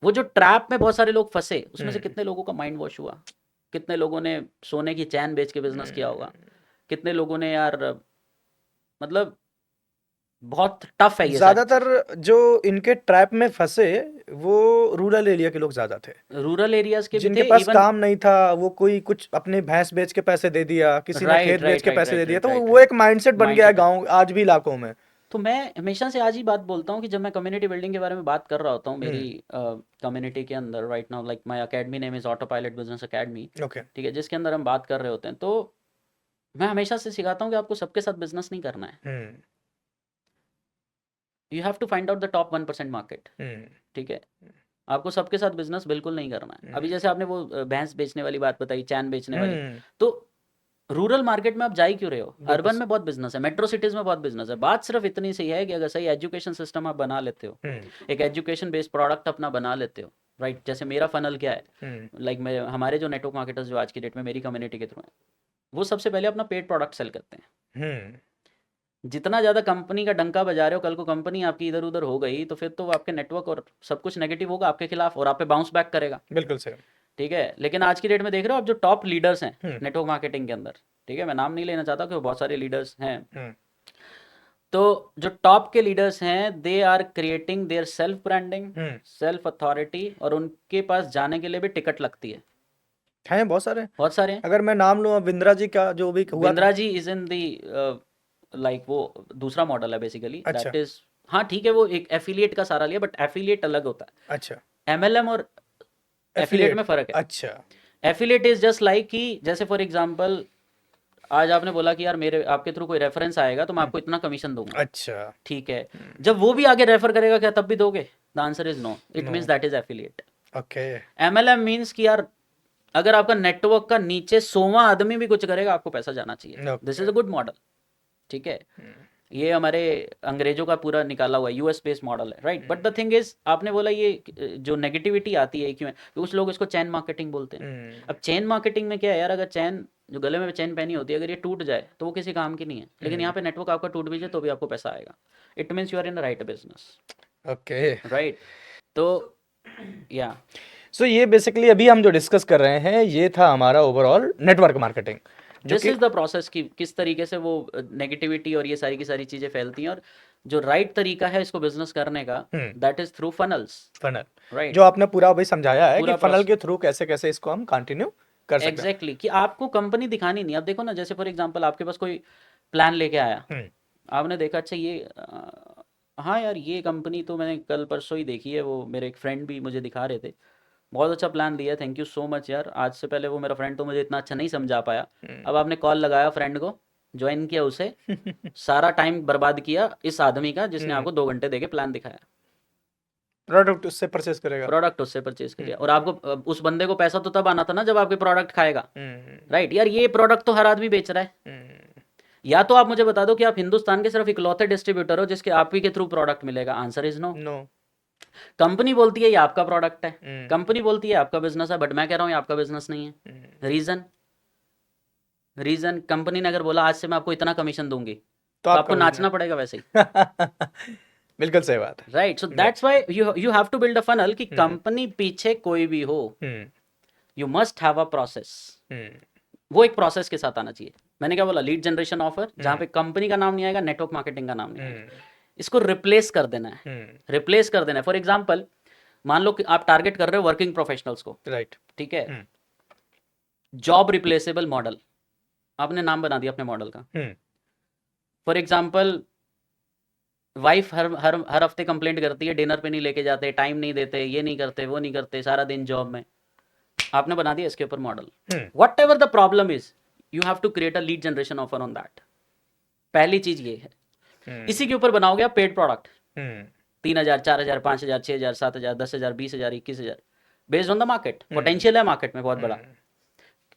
वो जो ट्रैप में बहुत सारे लोग फंसे, उसमें से कितने लोगों का माइंड वॉश हुआ, कितने लोगों ने सोने की चैन बेच के बिजनेस किया होगा, कितने लोगों ने यार, मतलब बहुत टफ है ये सारी चीज। ज्यादातर जो इनके ट्रैप में फंसे वो रूरल एरिया के लोग ज्यादा थे, रूरल एरियाज के भी जिनके थे पास इवन। काम नहीं था। वो कोई कुछ अपने भैंस बेच के पैसे दे दिया, किसी ने खेत राइट बेच राइट के राइट पैसे दे राइट दिया, राइट तो राइट वो एक राइट माइंडसेट बन गया है माइंडसेट है। गांव आज भी इलाकों में। तो मैं हमेशा से आज ही बात बोलता हूँ कि जब मैं कम्युनिटी बिल्डिंग के बारे में बात कर रहा होता हूँ मेरी कम्युनिटी के अंदर, right now like my academy name is auto pilot business academy, okay. ठीक है, जिसके अंदर हम बात कर रहे होते हैं, तो मैं हमेशा से सिखाता हूँ कि आपको सबके साथ बिजनेस नहीं करना है, you have to find out the top 1% market, ठीक है। आपको सबके साथ बिजनेस बिल्कुल नहीं करना है। अभी जैसे आपने वो भैंस बेचने वाली बात बताई, चैन बेचने वाली, तो रूरल मार्केट में आप जा ही क्यों रहे हो? अर्बन में बहुत बिजनेस है, मेट्रो सिटीज में बहुत बिजनेस है। बात सिर्फ इतनी सी है कि अगर सही एजुकेशन सिस्टम आप बना लेते हो, एक एजुकेशन बेस्ड प्रोडक्ट अपना बना लेते हो, राइट। जैसे मेरा फनल क्या है, लाइक मैं, हमारे जो नेटवर्क मार्केटर्स जो आज की डेट में मेरी कम्युनिटी के थ्रू हैं, वो सबसे पहले अपना पेड प्रोडक्ट सेल करते हैं। जितना ज़्यादा कंपनी का डंका बजा रहे हो, कल को कंपनी आपकी इधर उधर हो गई तो फिर तो वो आपके नेटवर्क और सब कुछ नेगेटिव होगा आपके खिलाफ और आप पे बाउंस बैक करेगा, बिल्कुल सही। ठीक है। लेकिन आज की डेट में देख रहे हो आप जो टॉप लीडर्स हैं नेटवर्क मार्केटिंग के अंदर, ठीक है, मैं नाम नहीं लेना चाहता क्योंकि बहुत सारे लीडर्स हैं, तो जो टॉप के लीडर्स हैं they are creating their self branding, self authority, और उनके पास जाने के लिए भी टिकट लगती है, हैं बहुत सारे। बहुत सारे हैं। अगर मैं नाम लूँ विंद्रा जी का जो भी हुआ था। Bindra ji is in the, like वो दूसरा मॉडल है बेसिकली, अच्छा। दैट इज, हाँ ठीक है, वो एक एफिलिएट का सहारा लिया, बट एफिलिएट अलग होता है। अच्छा। MLM और एफिलिएट में फर्क है। अच्छा। एफिलिएट इज जस्ट लाइक कि जैसे फॉर एग्जांपल आज आपने बोला कि यार मेरे आपके थ्रू कोई रेफरेंस आएगा तो मैं आपको इतना कमीशन दूंगा, अच्छा। ठीक है। जब वो भी आगे रेफर करेगा क्या तब भी दोगे? The answer is no, it means that is affiliate. Okay. MLM means कि यार अगर आपका नेटवर्क का नीचे 100वां आदमी भी कुछ करेगा आपको पैसा जाना चाहिए, this is a good model, ठीक है। ये हमारे अंग्रेजों का पूरा निकाला हुआ US बेस्ड मॉडल है, right. But the thing is आपने बोला ये जो नेगेटिविटी आती है क्यों है, तो कुछ लोग इसको चैन मार्केटिंग बोलते हैं। अब चैन मार्केटिंग में क्या है यार, अगर चैन जो गले में चैन पहनी होती है अगर ये टूट जाए तो वो किसी काम की नहीं है, लेकिन यहाँ पे नेटवर्क आपका टूट भी जाए तो भी आपको पैसा आएगा, it means you are in the right business, okay. Right. तो या सो ये बेसिकली अभी हम जो डिस्कस कर रहे हैं ये था हमारा ओवरऑल नेटवर्क मार्केटिंग। जो दिस कि इज द प्रोसेस कि किस तरीके से वो नेगेटिविटी और ये सारी की सारी चीजें फैलती हैं, और जो राइट तरीका है इसको बिजनेस करने का, that is through funnels, funnel, right. जो आपने पूरा अभी समझाया है कि पूरा फनल प्रोसेस के थ्रू कैसे कैसे इसको हम कंटिन्यू कर सकते एग्जैक्टली कि आपको कंपनी दिखानी नहीं। अब देखो ना, जैसे फॉर एग्जांपल आपके पास कोई प्लान लेके आया, हैं। आपने देखा अच्छा ये हाँ यार ये कंपनी तो मैंने कल परसों ही देखी है, वो मेरे एक फ्रेंड भी मुझे दिखा रहे थे, बहुत अच्छा प्लान दिया, थैंक यू सो मच यार। आज से पहले वो मेरा फ्रेंड तो मुझे इतना अच्छा नहीं समझा पाया, अब आपने कॉल लगाया फ्रेंड को, ज्वाइन किया उसे, सारा टाइम बर्बाद किया इस आदमी का जिसने आपको 2 घंटे देके प्लान दिखाया, प्रोडक्ट उससे परचेस करेगा। प्रोडक्ट उससे परचेज किया, और आपको उस बंदे को पैसा तो तब आना था ना जब आपके प्रोडक्ट खाएगा, हम्म, राइट। यार ये प्रोडक्ट तो हर आदमी बेच रहा है। हम्म, या तो आप मुझे बता दो कि आप हिंदुस्तान के सिर्फ इकलौते डिस्ट्रीब्यूटर हो जिसके आप ही के थ्रू प्रोडक्ट मिलेगा, answer is no. No. Company बोलती है ये आपका प्रोडक्ट है, हम्म, कंपनी बोलती है आपका बिजनेस है, बट मैं कह रहा हूँ ये आपका बिजनेस नहीं है। रीजन, कंपनी ने अगर बोला आज से मैं आपको इतना कमीशन दूंगी, तो तो आपका आपको नाचना बिजनेस। पड़ेगा वैसे ही, बिल्कुल सही बात है। Right. So Right. That's why you have to build a funnel कि हम्म, कंपनी पीछे कोई भी हो, hmm, you must have a process. Hmm, वो एक प्रोसेस के साथ आना चाहिए। मैंने क्या बोला, लीड जनरेशन ऑफर, जहाँ हम्म, पे कंपनी का नाम नहीं आएगा, नेटवर्क मार्केटिंग का नाम नहीं आएगा, हम्म, इसको रिप्लेस कर देना है, हम्म, रिप्लेस कर देना है। फॉर एग्जाम्पल मान लो कि आप टारगेट कर रहे हो वर्किंग प्रोफेशनल्स को, राइट। ठीक है, हम्म, जॉब रिप्लेसेबल मॉडल, आपने नाम बना दिया अपने मॉडल का। हम्म, फॉर एग्जाम्पल वाइफ हर हर हर हफ्ते कंप्लेंट करती है, डिनर पे नहीं लेके जाते, टाइम नहीं देते, ये नहीं करते, वो नहीं करते, सारा दिन जॉब में। आपने बना दिया इसके ऊपर model, hmm, whatever the problem is, you have to create a lead generation offer on that. पहली चीज ये है। हम्म, इसी के ऊपर बनाओगे आप paid product, hmm, 3,000, 4,000, 5,000, 6,000, 7,000, 10,000, 20,000, 21,000, based on the market. Hmm, potential है मार्केट में बहुत बड़ा। हम्म।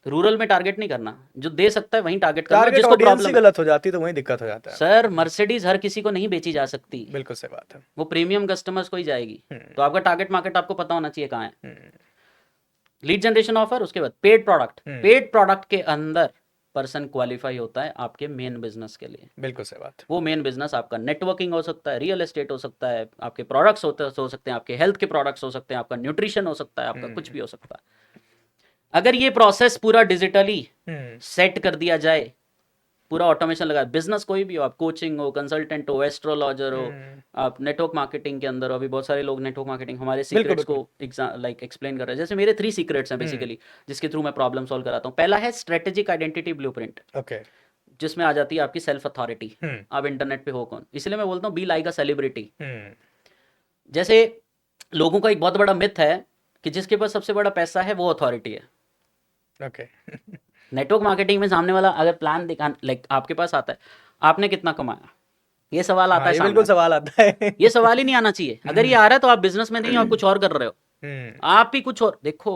रूरल में टारगेट नहीं करना, जो दे सकता है वहीं टारगेट करना, टारगेट जिसको ऑडियंस ही प्रॉब्लम है। गलत हो जाती है तो वहीं दिक्कत हो जाता है। सर मर्सिडीज हर किसी को नहीं बेची जा सकती, बिल्कुल सही बात है। वो प्रीमियम कस्टमर्स को ही जाएगी। हम्म, तो आपका टारगेट मार्केट आपको पता होना चाहिए कहाँ है। हम्म, लीड जनरेशन ऑफर, उसके बाद पेड प्रोडक्ट, हम्म, पेड प्रोडक्ट के अंदर पर्सन क्वालिफाई होता है आपके मेन बिजनेस के लिए। बिल्कुल सही बात। वो मेन बिजनेस आपका नेटवर्किंग हो सकता है, रियल एस्टेट हो सकता है, आपके प्रोडक्ट्स हो सकते हैं, आपके हेल्थ के प्रोडक्ट्स हो सकते हैं, आपका न्यूट्रिशन हो सकता है, आपका कुछ हम्म, भी हो सकता है। अगर ये प्रोसेस पूरा डिजिटली हम्म, सेट कर दिया जाए, पूरा ऑटोमेशन लगा, बिजनेस कोई भी हो, आप कोचिंग हो, कंसल्टेंट हो, एस्ट्रोलॉजर हो, हम्म, आप नेटवर्क मार्केटिंग के अंदर हो, अभी बहुत सारे लोग नेटवर्क मार्केटिंग हमारे बिल्कुल सीक्रेट्स को बिल्कुल। लाइक एक्सप्लेन कर रहे हैं। जैसे मेरे 3 सीक्रेट्स हैं हम्म, बेसिकली, जिसके थ्रू मैं प्रॉब्लम सॉल्व कराता हूँ। पहला है स्ट्रेटेजिक आइडेंटिटी ब्लूप्रिंट, ओके। जिसमें आ जाती है आपकी सेल्फ अथॉरिटी, हम्म, आप इंटरनेट पे हो कौन। इसलिए मैं बोलता हूँ बी लाइक अ सेलिब्रिटी। हम्म, जैसे लोगों का एक बहुत बड़ा मिथ है कि जिसके पास सबसे बड़ा पैसा है वो अथॉरिटी है। ओके। नेटवर्क मार्केटिंग में सामने वाला अगर प्लान दिखा लाइक आपके पास आता है, आपने कितना कमाया, ये सवाल आता हाँ, है ये सामने बिल्कुल वाले, सवाल आता है। ये सवाल ही नहीं आना चाहिए। अगर ये हम्म, आ रहा है तो आप बिजनेस में नहीं हो, आप कुछ और कर रहे हो, हम्म, आप ही कुछ और देखो।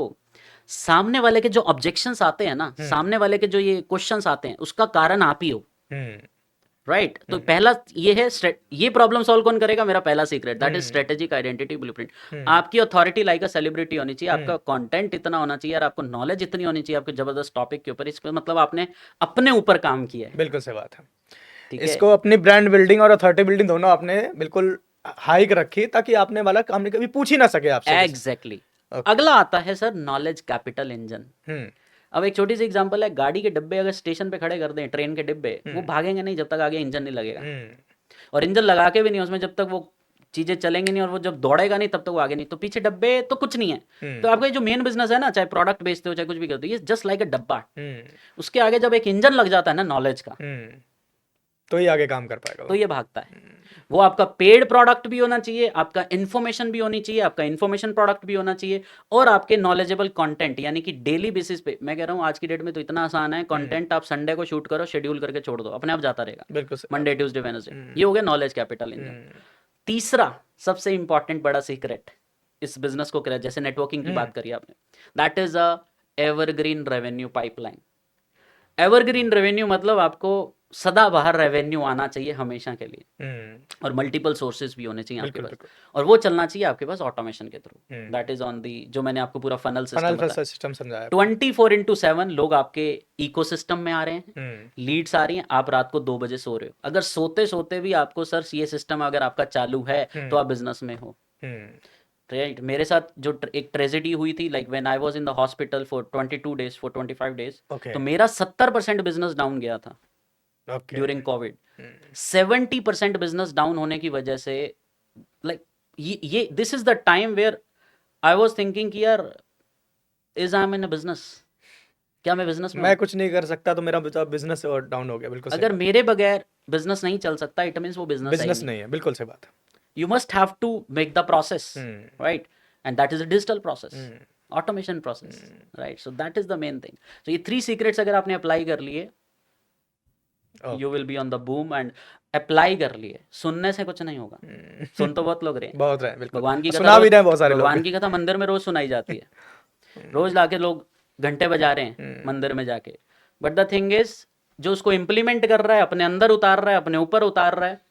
सामने वाले के जो ऑब्जेक्शंस आते हैं ना, हम्म, सामने वाले के जो ये क्वेश्चंस आते हैं, उसका कारण आप ही हो, हम्म, राइट। तो हम्म, पहला ये है ये प्रॉब्लम सॉल्व कौन करेगा, मेरा पहला secret, that is hmm, strategic identity blueprint. Hmm, आपकी अथॉरिटी लाइक अ सेलिब्रिटी होनी चाहिए, हम्म, आपका कंटेंट इतना होना चाहिए और आपको नॉलेज इतनी होनी चाहिए आपके जबरदस्त टॉपिक के ऊपर, इसका मतलब आपने अपने ऊपर काम किया है, बिल्कुल सही बात है। ठीक है। इसको अपनी ब्रांड बिल्डिंग और अथॉरिटी बिल्डिंग दोनों आपने बिल्कुल हाइक रखी ताकि आपने वाला काम कभी पूछ ही ना सके आपसे किसी। Exactly exactly. ओके। अगला आता है सर नॉलेज कैपिटल इंजन। हम्म, अब एक छोटी सी एग्जांपल है, गाड़ी के डिब्बे अगर स्टेशन पे खड़े कर दें, ट्रेन के डिब्बे, वो हम्म, भागेंगे नहीं जब तक आगे इंजन नहीं लगेगा, हम्म, और इंजन लगा के भी नहीं उसमें, जब तक वो चीजें चलेंगी नहीं और वो जब दौड़ेगा नहीं तब तक वो आगे नहीं। तो पीछे डब्बे तो कुछ नहीं है। हम्म, तो आपका ये जो मेन बिजनेस है ना, चाहे प्रोडक्ट बेचते हो चाहे कुछ भी करते हो, ये जस्ट लाइक अ डब्बा। हम्म, उसके आगे जब एक इंजन लग जाता है ना नॉलेज का, हम्म, तो ही आगे काम कर पाएगा तो वो। ये भागता है। वो आपका पेड प्रोडक्ट भी होना चाहिए, आपका इन्फॉर्मेशन भी होनी चाहिए, आपका इन्फॉर्मेशन प्रोडक्ट भी होना चाहिए, और आपके नॉलेजेबल कंटेंट, यानी कि डेली बेसिस पे। मैं कह रहा हूँ आज की डेट में तो इतना आसान है, कंटेंट आप संडे को शूट करो, शेड्यूल करके छोड़ दो, अपने आप जाता रहेगा, बिल्कुल सही बात मंडे है। Tuesday Wednesday. ये हो गया नॉलेज कैपिटल इंजन। हम्म, तीसरा सबसे इंपॉर्टेंट बड़ा सीक्रेट इस बिजनेस को करें, जैसे नेटवर्किंग की हम्म, बात करी आपने, that is a evergreen revenue pipeline. Evergreen revenue मतलब आपको सदाबहार रेवेन्यू आना चाहिए हमेशा के लिए, हम्म, और मल्टीपल सोर्सेज भी होने चाहिए आपके बिल्कुल पास, बिल्कुल। और वो चलना चाहिए आपके पास ऑटोमेशन के through. Hmm, that is on the, जो मैंने आपको पूरा फनल फनल सिस्टम बताया। सिस्टम समझाया आपने। 24/7 लोग आपके इकोसिस्टम में आ रहे हैं, हम्म, लीड्स आ रही हैं, आप रात को 2 बजे सो रहे हो, अगर सोते सोते भी आपको सर ये सिस्टम अगर आपका चालू है तो हम्म, आप बिजनेस में हो। Hmm, right. मेरे साथ जो एक ट्रेजेडी हुई थी, like when I was in the hospital for 22 days, for 25 days, okay तो मेरा 70% बिजनेस डाउन गया था okay during covid. 70% business down होने की वजह से, लाइक ये this is the time where I was thinking कि यार, is I am in a business, क्या मैं बिजनेस में हूँ? मैं कुछ नहीं कर सकता तो मेरा बिजनेस और डाउन हो गया, बिल्कुल सही अगर बात। मेरे बगैर बिजनेस नहीं चल सकता, इट मीन्स वो बिजनेस है ही बिजनेस नहीं। नहीं है, बिल्कुल सही बात है। You must have to make the process, hmm right? And that is a digital process, hmm automation process, hmm, right? So that is the main thing. So ये 3 secrets अगर आपने अप्लाई कर लिए, you okay. will be on the boom. And apply कर लिए, सुनने से कुछ नहीं होगा। सुन तो बहुत लोग रहे हैं। बहुत रहे हैं, बिल्कुल। भगवान की कथा सुना भी रोज, रहे हैं बहुत सारे लोग। भगवान की कथा मंदिर में रोज सुनाई जाती है, रोज लाके लोग घंटे बजा रहे हैं मंदिर में जाके। बट द थिंग इज, जो उसको इम्प्लीमेंट कर रहा है, अपने अंदर उतार रहा है, अपने ऊपर उतार रहा है,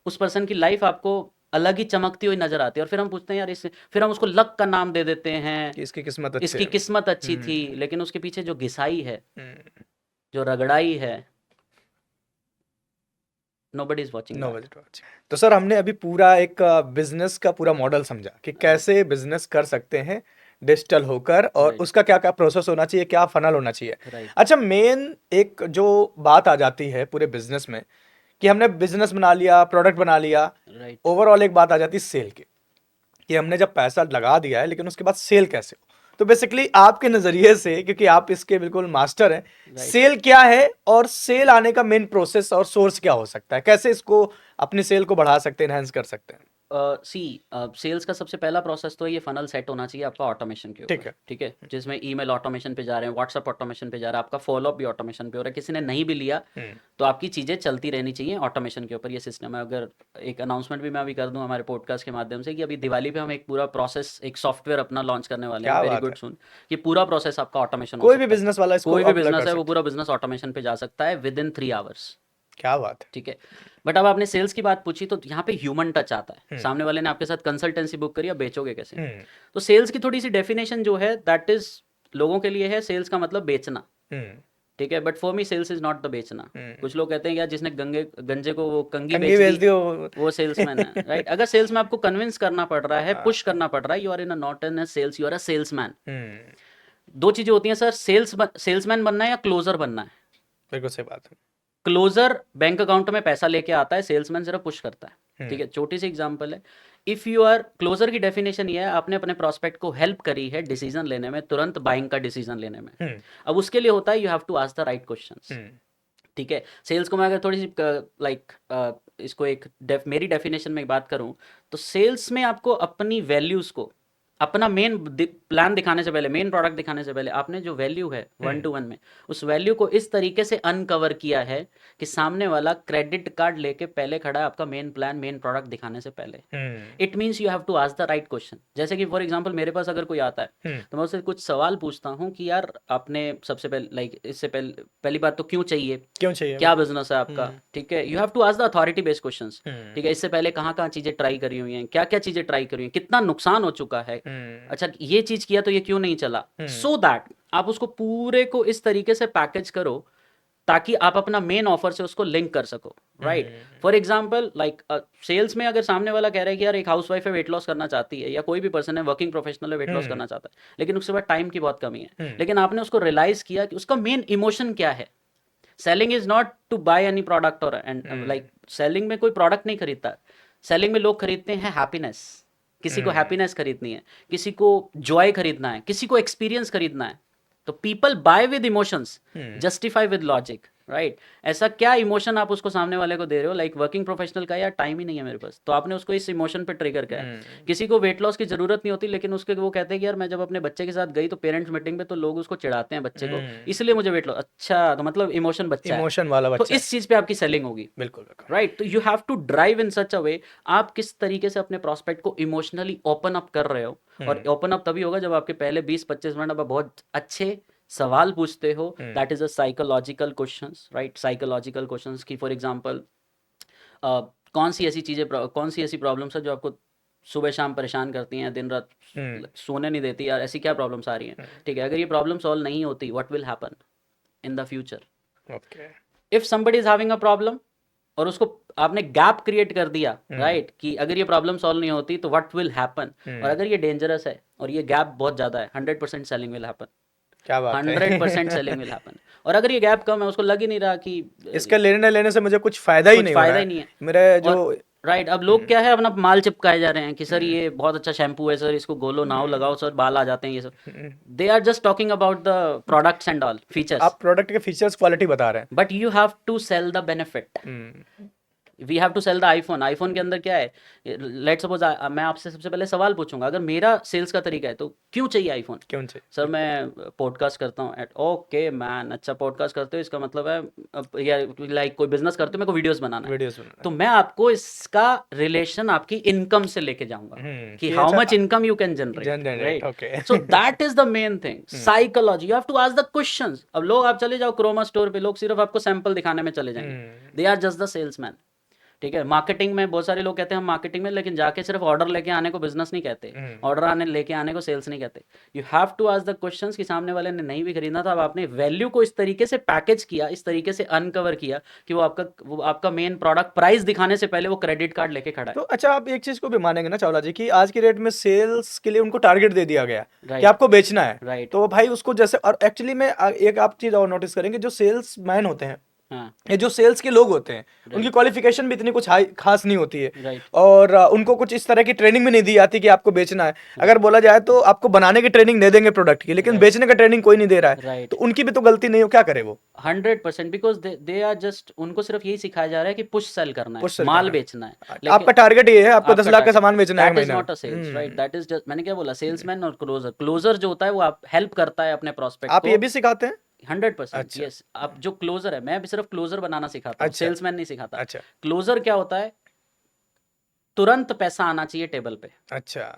उस पर्सन की लाइफ आपको अलग ही चमकती हुई नजर आती है। और फिर हम पूछते हैं यार इससे, फिर हम उसको लक का नाम दे देते हैं, कि इसकी किस्मत अच्छी इसकी है। किस्मत अच्छी थी, हम्म लेकिन उसके पीछे जो घिसाई है, हम्म, जो रगड़ाई है, nobody is watching know that. Budget. तो सर हमने अभी पूरा एक बिजनेस का पूरा मॉडल समझा कि राइट, कैसे बिजनेस कर सकते हैं डिजिटल होकर, और राइट, उसका क्या क्या प्रोसेस होना चाहिए, क्या फनल होना चाहिए। राइट, अच्छा, मेन एक जो बात आ जाती है पूरे बिजनेस में, कि हमने बिजनेस बना लिया, प्रोडक्ट बना लिया, राइट। ओवरऑल एक बात आ जाती है सेल की, कि हमने जब पैसा लगा दिया है लेकिन उसके बाद सेल कैसे हो। तो बेसिकली आपके नज़रिए से, क्योंकि आप इसके बिल्कुल मास्टर हैं, राइट। सेल क्या है और सेल आने का मेन प्रोसेस और सोर्स क्या हो सकता है, कैसे इसको अपनी सेल को बढ़ा सकते हैं, एनहांस कर सकते हैं। सी, सेल्स का सबसे पहला प्रोसेस तो ये फनल सेट होना चाहिए आपका ऑटोमेशन के ठीक ऊपर, है। ठीक है? जिसमें ईमेल ऑटोमेशन पे जा रहे हैं, व्हाट्सएप ऑटोमेशन पे जा रहा है, आपका फॉलोअप भी ऑटोमेशन पे हो रहा है। किसी ने नहीं भी लिया हम्म तो आपकी चीज़ें चलती रहनी चाहिए ऑटोमेशन के ऊपर, ये सिस्टम है। अगर एक अनाउंसमेंट भी मैं अभी कर दूं हमारे पॉडकास्ट के माध्यम से, कि अभी दिवाली पे हम एक पूरा प्रोसेस, एक सॉफ्टवेयर अपना लॉन्च करने वाले हैं, क्या वेरी बात गुड है। सुन। ये पूरा प्रोसेस आपका ऑटोमेशन हो कोई भी सकता है। बिजनेस वाला इसको कोई भी अप्लाई कर बिजनेस है वो सकते पूरा बिजनेस ऑटोमेशन पे जा सकता है विद इन 3 आवर्स, हैं। क्या बात है। ठीक है? बट अब आपने सेल्स की बात पूछी, तो यहाँ पे ह्यूमन टच आता है। हम्म सामने वाले ने आपके साथ कंसल्टेंसी बुक करी, अब बेचोगे कैसे? हम्म तो सेल्स की थोड़ी सी डेफिनेशन जो है, दैट इज लोगों के लिए है, सेल्स का मतलब बेचना, हम्म ठीक है? But for me sales is not the बेचना। हम्म कुछ लोग कहते हैं यार, जिसने गंजे को वो कंगी कंघी बेच भेज दी, दियो। वो सेल्समैन है, राइट? अगर सेल्स में आपको कन्विंस करना पड़ रहा है, पुश करना पड़ रहा है, you are in a not in a sales, you are a salesman. Hmm दो चीजें होती हैं सर, सेल्समैन बनना है या क्लोजर बनना है। बिल्कुल सही बात है। क्लोजर बैंक अकाउंट में पैसा लेके आता है, सेल्समैन सिर्फ पुश करता है, ठीक हम्म है? छोटी सी एग्जांपल है, इफ यू आर क्लोजर की डेफिनेशन ये है, आपने अपने प्रोस्पेक्ट को हेल्प करी है डिसीजन लेने में, तुरंत बाइंग का डिसीजन लेने में। हम्म अब उसके लिए होता है, you have to ask the right questions, hmm ठीक है? सेल्स को मैं अगर थोड़ी सी लाइक इसको एक मेरी डेफिनेशन में बात करूं, तो सेल्स में आपको अपनी वैल्यूज को, अपना मेन प्लान दिखाने से पहले, मेन प्रोडक्ट दिखाने से पहले, आपने जो वैल्यू है वन टू वन में, उस वैल्यू को इस तरीके से अनकवर किया है कि सामने वाला क्रेडिट कार्ड लेके पहले खड़ा है आपका मेन प्लान, मेन प्रोडक्ट दिखाने से पहले। Hmm it means you have to ask the right question. जैसे कि फॉर एग्जांपल मेरे पास अगर कोई आता है, हम्म तो मैं उससे कुछ सवाल पूछता हूँ कि यार, आपने सबसे पहले, लाइक इससे पहले, पहली बात तो क्यों चाहिए, क्यों चाहिए, क्या बिल्कुल। बिजनेस है आपका, हम्म ठीक है? You have to ask the authority based questions, hmm ठीक है? इससे पहले कहाँ कहाँ चीज़ें ट्राई करी हुई हैं, क्या क्या चीज़ें ट्राई करी हुई हैं, कितना नुकसान हो चुका है, हम्म अच्छा ये चीज़ किया तो ये क्यों नहीं चला, हम्म सो दैट आप उसको पूरे को इस तरीके से पैकेज करो ताकि आप अपना मेन ऑफर से उसको लिंक कर सको, right? Hmm for example like sales में अगर सामने वाला कह रहा है कि यार, एक हाउस वाइफ है, वेट लॉस करना चाहती है, या कोई भी पर्सन है, वर्किंग प्रोफेशनल है, वेट लॉस हम्म करना चाहता है, लेकिन उसके बाद टाइम की बहुत कमी है, हम्म लेकिन आपने उसको रियलाइज किया कि उसका मेन इमोशन क्या है। Selling is not to buy any product, और एंड हम्म लाइक सेलिंग में कोई प्रोडक्ट नहीं खरीदता। सेलिंग में लोग खरीदते हैं हैप्पीनेस, किसी को हम्म हैप्पीनेस खरीदनी है, किसी को जॉय खरीदना है, किसी को एक्सपीरियंस खरीदना है। तो people buy with emotions, hmm justify with logic, right? ऐसा क्या इमोशन आप उसको सामने वाले को दे रहे हो, लाइक वर्किंग प्रोफेशनल का यार टाइम ही नहीं है मेरे पास, तो आपने उसको इस इमोशन पे ट्रिगर किया है। हम्म किसी को वेट लॉस की जरूरत नहीं होती, लेकिन उसके वो कहते हैं कि यार, मैं जब अपने बच्चे के साथ गई तो पेरेंट्स मीटिंग पे, तो लोग उसको चिढ़ाते हैं बच्चे को, इसलिए मुझे वेट लॉस, अच्छा तो मतलब इमोशन बच्चा है, इमोशन वाला तो बच्चा है। इस चीज पे आपकी सेलिंग होगी, बिल्कुल बिल्कुल। राइट? तो you have to drive in such a way, आप किस तरीके से अपने प्रोस्पेक्ट को इमोशनली ओपन अप कर रहे हो। और ओपन अप तभी होगा जब आपके पहले 20-25 मिनट आप बहुत अच्छे सवाल पूछते हो, that is a psychological questions, right? Psychological questions की फॉर एग्जांपल, कौन सी ऐसी चीज़ें, कौन सी ऐसी प्रॉब्लम्स है जो आपको सुबह शाम परेशान करती हैं, दिन रात हम्म सोने नहीं देती, यार ऐसी क्या प्रॉब्लम्स आ रही हैं, ठीक है? अगर ये प्रॉब्लम सॉल्व नहीं होती, what will happen in the future? Okay. If somebody is having a problem, और उसको आपने गैप क्रिएट कर दिया, राइट, कि अगर ये प्रॉब्लम सॉल्व नहीं होती तो व्हाट विल हैपन, और अगर ये डेंजरस है और ये गैप बहुत ज़्यादा है, 100% सेलिंग विल हैपन, क्या बात है 100% सेलिंग विल हैपन। और अगर ये गैप कम है, उसको लग ही नहीं रहा कि इसका लेने से मुझे कुछ फायदा ही कुछ नहीं हो रहा फायदा ही है नहीं है। मेरे जो। और राइट, अब लोग क्या है, अपना माल चिपकाए जा रहे हैं कि सर ये बहुत अच्छा शैम्पू है सर, इसको घोलो नहाओ लगाओ सर, बाल आ जाते हैं ये सब। They are just talking about the products and all features, आप प्रोडक्ट के फीचर्स क्वालिटी बता रहे but you have to sell the benefit. हैं। We have to sell the iPhone. IPhone के अंदर क्या है, लेट सपोज मैं आपसे सबसे पहले सवाल पूछूंगा, अगर मेरा सेल्स का तरीका है तो क्यों चाहिए आईफोन? क्यों चाहिए? सर मैं पॉडकास्ट करता हूँ एट, ओके मैन, अच्छा पॉडकास्ट करते हो, इसका मतलब है या लाइक कोई बिजनेस करते हो, मेरे को वीडियोस बनाना है, वीडियोस बनाना तो मैं आपको इसका रिलेशन आपकी इनकम से लेके जाऊंगा कि कि हाउ अच्छा much income you can generate, generate right? Okay so that is the main thing, psychology. You have to ask the questions. अब लोग, आप चले जाओ क्रोमा स्टोर पे, लोग सिर्फ आपको सैंपल दिखाने में चले जाएंगे, they are just the salesman, ठीक है? मार्केटिंग में बहुत सारे लोग कहते हैं हम मार्केटिंग में, लेकिन जाके सिर्फ ऑर्डर लेके आने को बिजनेस नहीं कहते, ऑर्डर आने लेके आने को सेल्स नहीं कहते। You have to ask the questions कि सामने वाले ने नहीं भी खरीदना था, अब आपने वैल्यू को इस तरीके से पैकेज किया, इस तरीके से अनकवर किया कि वो आपका मेन प्रोडक्ट प्राइस दिखाने से पहले वो क्रेडिट कार्ड लेके खड़ा है। तो अच्छा, आप एक चीज को भी मानेंगे ना चावला जी कि आज की डेट में सेल्स के लिए उनको टारगेट दे दिया गया कि राइट, आपको बेचना है। राइट, तो भाई उसको जैसे, और एक्चुअली में एक आप चीज और नोटिस करेंगे, जो सेल्स मैन होते हैं, हाँ, ये जो सेल्स के लोग होते हैं, उनकी राइट, क्वालिफिकेशन भी इतनी कुछ हाई खास नहीं होती है, राइट, और उनको कुछ इस तरह की ट्रेनिंग भी नहीं दी जाती कि आपको बेचना है। अगर बोला जाए तो आपको बनाने की ट्रेनिंग दे देंगे प्रोडक्ट की, लेकिन राइट, बेचने का ट्रेनिंग कोई नहीं दे रहा है। राइट, तो उनकी भी तो गलती नहीं हो, क्या करे वो? 100%, बिकॉज दे आर जस्ट, उनको सिर्फ यही सिखाया जा रहा है कि पुश सेल करना है, पुश सेल माल करना बेचना है, है। लेकिन आपका टारगेट ये है, आपको 10 आपका लाख का टारगेट, सामान बेचना है दैट इज महीना not a sales, right? That is just, मैंने क्या बोला, सेल्समैन और क्लोजर। क्लोजर जो होता है वो आप हेल्प करता है अपने प्रोस्पेक्ट आप को। ये भी सिखाते हैं? 100%, अच्छा यस। आप जो क्लोजर है, मैं भी सिर्फ क्लोजर बनाना सिखाता हूँ, अच्छा सेल्समैन नहीं सिखाता। अच्छा क्लोजर क्या होता है? तुरंत पैसा आना चाहिए टेबल पे। अच्छा।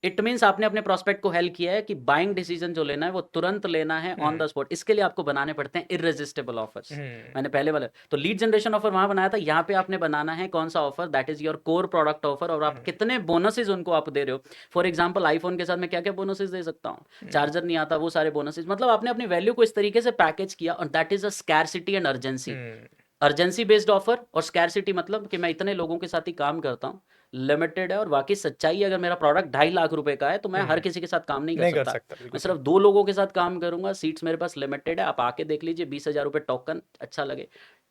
इट मीन्स आपने अपने प्रोस्पेक्ट को हेल्प किया है कि बाइंग डिसीजन जो लेना है वो तुरंत लेना है, ऑन द स्पॉट। इसके लिए आपको बनाने पड़ते हैं इररेजिस्टिबल ऑफर्स। मैंने पहले वाला तो लीड जनरेशन ऑफर वहां बनाया था, यहाँ पे आपने बनाना है कौन सा offer, that is your core product offer, और आप कितने बोनसेस उनको आप दे रहे हो। फॉर एग्जाम्पल आईफोन के साथ मैं क्या क्या बोनसेस दे सकता हूँ, चार्जर नहीं आता, वो सारे बोनसेस। मतलब आपने अपनी वैल्यू को इस तरीके से पैकेज किया, और that is a scarcity and urgency. Urgency based offer और स्कैरसिटी मतलब कि मैं इतने लोगों के साथ ही काम करता हूँ, लिमिटेड है, और वाकई सच्चाई है, अगर मेरा प्रोडक्ट 2.5 लाख रुपए का है तो मैं हर किसी के साथ काम नहीं कर नहीं कर सकता। सकता, मैं बिल्कुल सिर्फ सही। 2 लोगों के साथ काम करूंगा, सीट्स मेरे पास लिमिटेड है, आप आके देख लीजिए, 20,000 रुपये टोकन, अच्छा लगे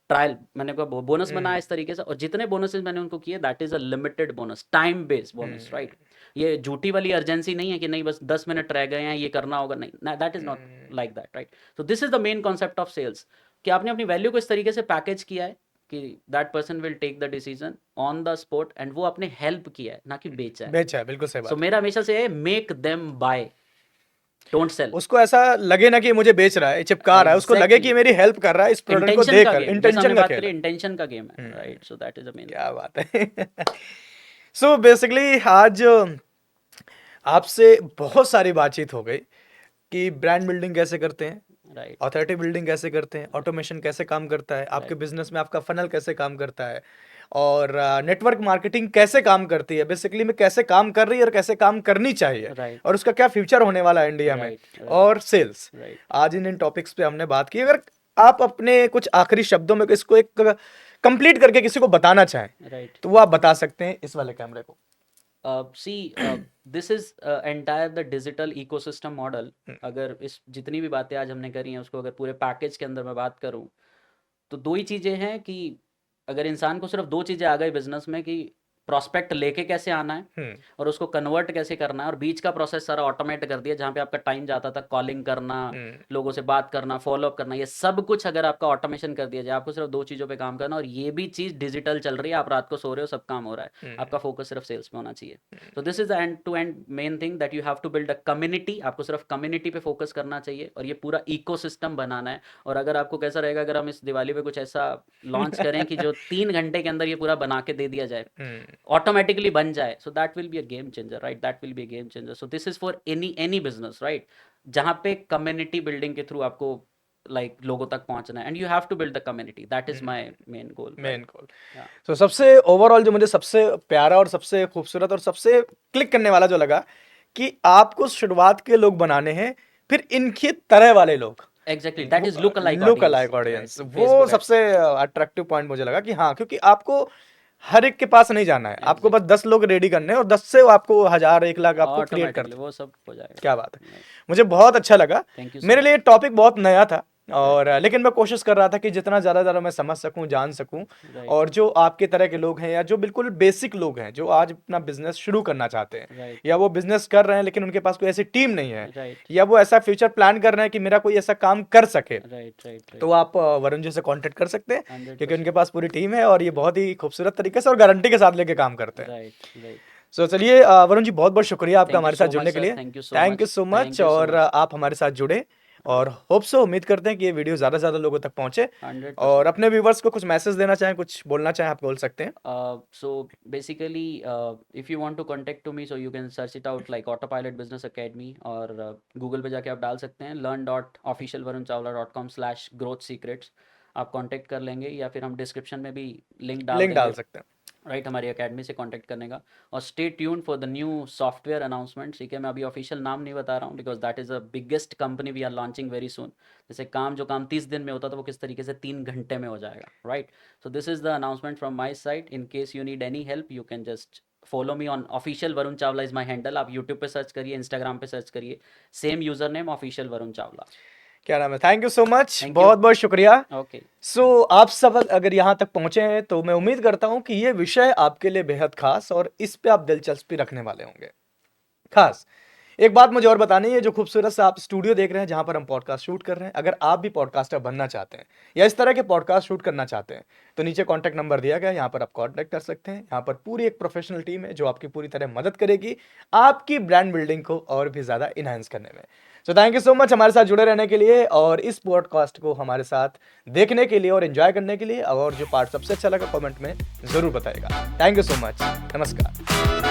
ट्रायल, मैंने कहा बोनस बनाया इस तरीके से, और जितने बोनसेस मैंने उनको किए that is a limited bonus, time based bonus, right? ये झूठी वाली अर्जेंसी नहीं है कि नहीं बस 10 मिनट रह गए हैं ये करना होगा, नहीं, that is not like that, right? तो this is the main concept of sales, कि आपने अपनी वैल्यू को इस तरीके से पैकेज किया है कि that person will take the decision on the spot, and वो आपने हेल्प किया है ना कि बेचा है। बेचा है, बिल्कुल सही सो बात है। मेरा हमेशा से है, make them by, don't sell. उसको ऐसा लगे ना कि मुझे बेच रहा है, चिपका रहा है, उसको लगे कि एग्जैक्टली, मेरी हेल्प कर रहा है, इस प्रोडक्ट को इंटेंशन का देकर। गेम, जैसा इंटेंशन हमने का बात खेल करी, है। इंटेंशन का गेम है, right? So that is the main क्या बात है सो बेसिकली आज आपसे बहुत सारी बातचीत हो गई कि ब्रांड बिल्डिंग कैसे करते हैं, राइट, ऑथोरिटी बिल्डिंग कैसे करते हैं, ऑटोमेशन कैसे काम करता है, आपके राइट, बिजनेस में आपका फनल कैसे काम करता है, और नेटवर्क मार्केटिंग कैसे काम करती है, बेसिकली में कैसे काम कर रही है और कैसे काम करनी चाहिए, राइट, और उसका क्या फ्यूचर होने वाला है इंडिया में, राइट, राइट, और सेल्स। राइट। आज इन टॉपिक्स पे हमने बात की। अगर आप अपने कुछ आखिरी शब्दों में इसको एक कंप्लीट करके किसी को बताना चाहें, Right. तो वो आप बता सकते हैं इस वाले कैमरे को। See, this is entire the digital ecosystem model. अगर इस जितनी भी बातें आज हमने करी हैं उसको अगर पूरे पैकेज के अंदर मैं बात करूं, तो 2 ही चीज़ें हैं कि अगर इंसान को सिर्फ 2 चीज़ें आ गई बिजनेस में, कि प्रॉस्पेक्ट लेके कैसे आना है और उसको कन्वर्ट कैसे करना है, और बीच का प्रोसेस सारा ऑटोमेट कर दिया, जहाँ पे आपका टाइम जाता था कॉलिंग करना, लोगों से बात करना, फॉलोअप करना, ये सब कुछ अगर आपका ऑटोमेशन कर दिया जाए, आपको सिर्फ 2 चीज़ों पे काम करना, और ये भी चीज़ डिजिटल चल रही है, आप रात को सो रहे हो, सब काम हो रहा है, आपका फोकस सिर्फ सेल्स पे होना चाहिए। तो this is the end to end main thing, that you have to build a community. आपको सिर्फ कम्युनिटी पे फोकस करना चाहिए और ये पूरा इकोसिस्टम बनाना है। और अगर आपको कैसा रहेगा, अगर हम इस दिवाली पे कुछ ऐसा लॉन्च करें कि जो 3 घंटे के अंदर ये पूरा बना के दे दिया जाए, ऑटोमेटिकली बन जाए, so that will be a game changer, right? That will be a game changer. So this is for any business, right? जहाँ पे कम्युनिटी बिल्डिंग के थ्रू आपको लोगों तक पहुंचना है, and you have to build the community, that is my main goal, main goal. Yeah. तो सबसे ओवरऑल जो मुझे सबसे प्यारा और सबसे खूबसूरत और सबसे क्लिक करने वाला जो लगा, कि आपको शुरुआत के लोग बनाने हैं, फिर इनकी तरह वाले लोग, exactly, that is look alike look audience, alike audience, right? वो फेसबुक सबसे अट्रैक्टिव पॉइंट मुझे लगा कि हाँ, क्योंकि आपको हर एक के पास नहीं जाना है, आपको बस 10 लोग रेडी करने हैं और 10 से वो आपको 1000 1 लाख आपको क्रिएट ऑटोमेटिकली करते। वो सब हो जाएगा। क्या बात है, मुझे बहुत अच्छा लगा। थैंक यू मेरे सर। लिए टॉपिक बहुत नया था और लेकिन मैं कोशिश कर रहा था कि जितना ज़्यादा मैं समझ सकूं, जान सकूं। राइट और जो आपके तरह के लोग हैं या जो बिल्कुल बेसिक लोग हैं जो आज अपना बिजनेस शुरू करना चाहते हैं राइट या वो बिजनेस कर रहे हैं लेकिन उनके पास कोई ऐसी टीम नहीं है राइट या वो ऐसा फ्यूचर प्लान कर रहे हैं कि मेरा कोई ऐसा काम कर सके, राइट राइट तो आप वरुण जी से कांटेक्ट कर सकते हैं क्योंकि उनके 100%। पास पूरी टीम है और ये बहुत ही खूबसूरत तरीके से और गारंटी के साथ लेके काम करते हैं। राइट राइट सो चलिए वरुण जी, बहुत बहुत शुक्रिया आपका थैंक यू हमारे साथ सो मच जुड़ने के सर, लिए। Thank you so thank you much, so thank much. You so और मच। आप हमारे साथ जुड़े और होप सो, उम्मीद करते हैं कि ये वीडियो ज़्यादा से ज़्यादा लोगों तक पहुंचे। 100%। और अपने व्यूवर्स को कुछ मैसेज देना चाहें, कुछ बोलना चाहें, आप बोल सकते हैं। So basically, if you want to contact to me, so you can search it out like Autopilot Business Academy, और गूगल पे जाके आप डाल सकते हैं learn.officialvarunchawla.com/growth secrets। आप कांटेक्ट कर लेंगे या फिर हम डिस्क्रिप्शन में भी लिंक डाल लिंक डाल देंगे, सकते हैं। राइट, हमारी अकेडमी से कांटेक्ट करने का। और stay tune for the new software announcement. ठीक है, मैं अभी ऑफिशियल नाम नहीं बता रहा हूँ because that is a biggest company we are launching very soon. जैसे जो काम 30 दिन में होता था वो किस तरीके से 3 घंटे में हो जाएगा, right? So this is the announcement from my side. In case you need any help you can just follow me on official Varun Chawla is my handle. आप यूट्यूब पे सर्च करिए, इंस्टाग्राम पे सर्च करिए, same user name official Varun Chawla. क्या नाम है? Thank you so much, thank you. बहुत बहुत शुक्रिया। ओके, सो आप सब अगर यहाँ तक पहुंचे हैं तो मैं उम्मीद करता हूँ कि ये विषय आपके लिए बेहद खास और इस पे आप दिलचस्पी रखने वाले होंगे। खास एक बात मुझे और बतानी है, जो खूबसूरत सा आप स्टूडियो देख रहे हैं जहां पर हम पॉडकास्ट शूट कर रहे हैं, अगर आप भी पॉडकास्टर बनना चाहते हैं या इस तरह के पॉडकास्ट शूट करना चाहते हैं तो नीचे कॉन्टैक्ट नंबर दिया गया है, यहाँ पर आप कॉन्टैक्ट कर सकते हैं। यहाँ पर पूरी एक प्रोफेशनल टीम है जो आपकी पूरी तरह मदद करेगी आपकी ब्रांड बिल्डिंग को और भी ज़्यादा इनहांस करने में। So thank you so much हमारे साथ जुड़े रहने के लिए और इस पॉडकास्ट को हमारे साथ देखने के लिए और एंजॉय करने के लिए। और जो पार्ट सबसे अच्छा लगा कमेंट में ज़रूर बताएगा। थैंक यू सो मच, नमस्कार।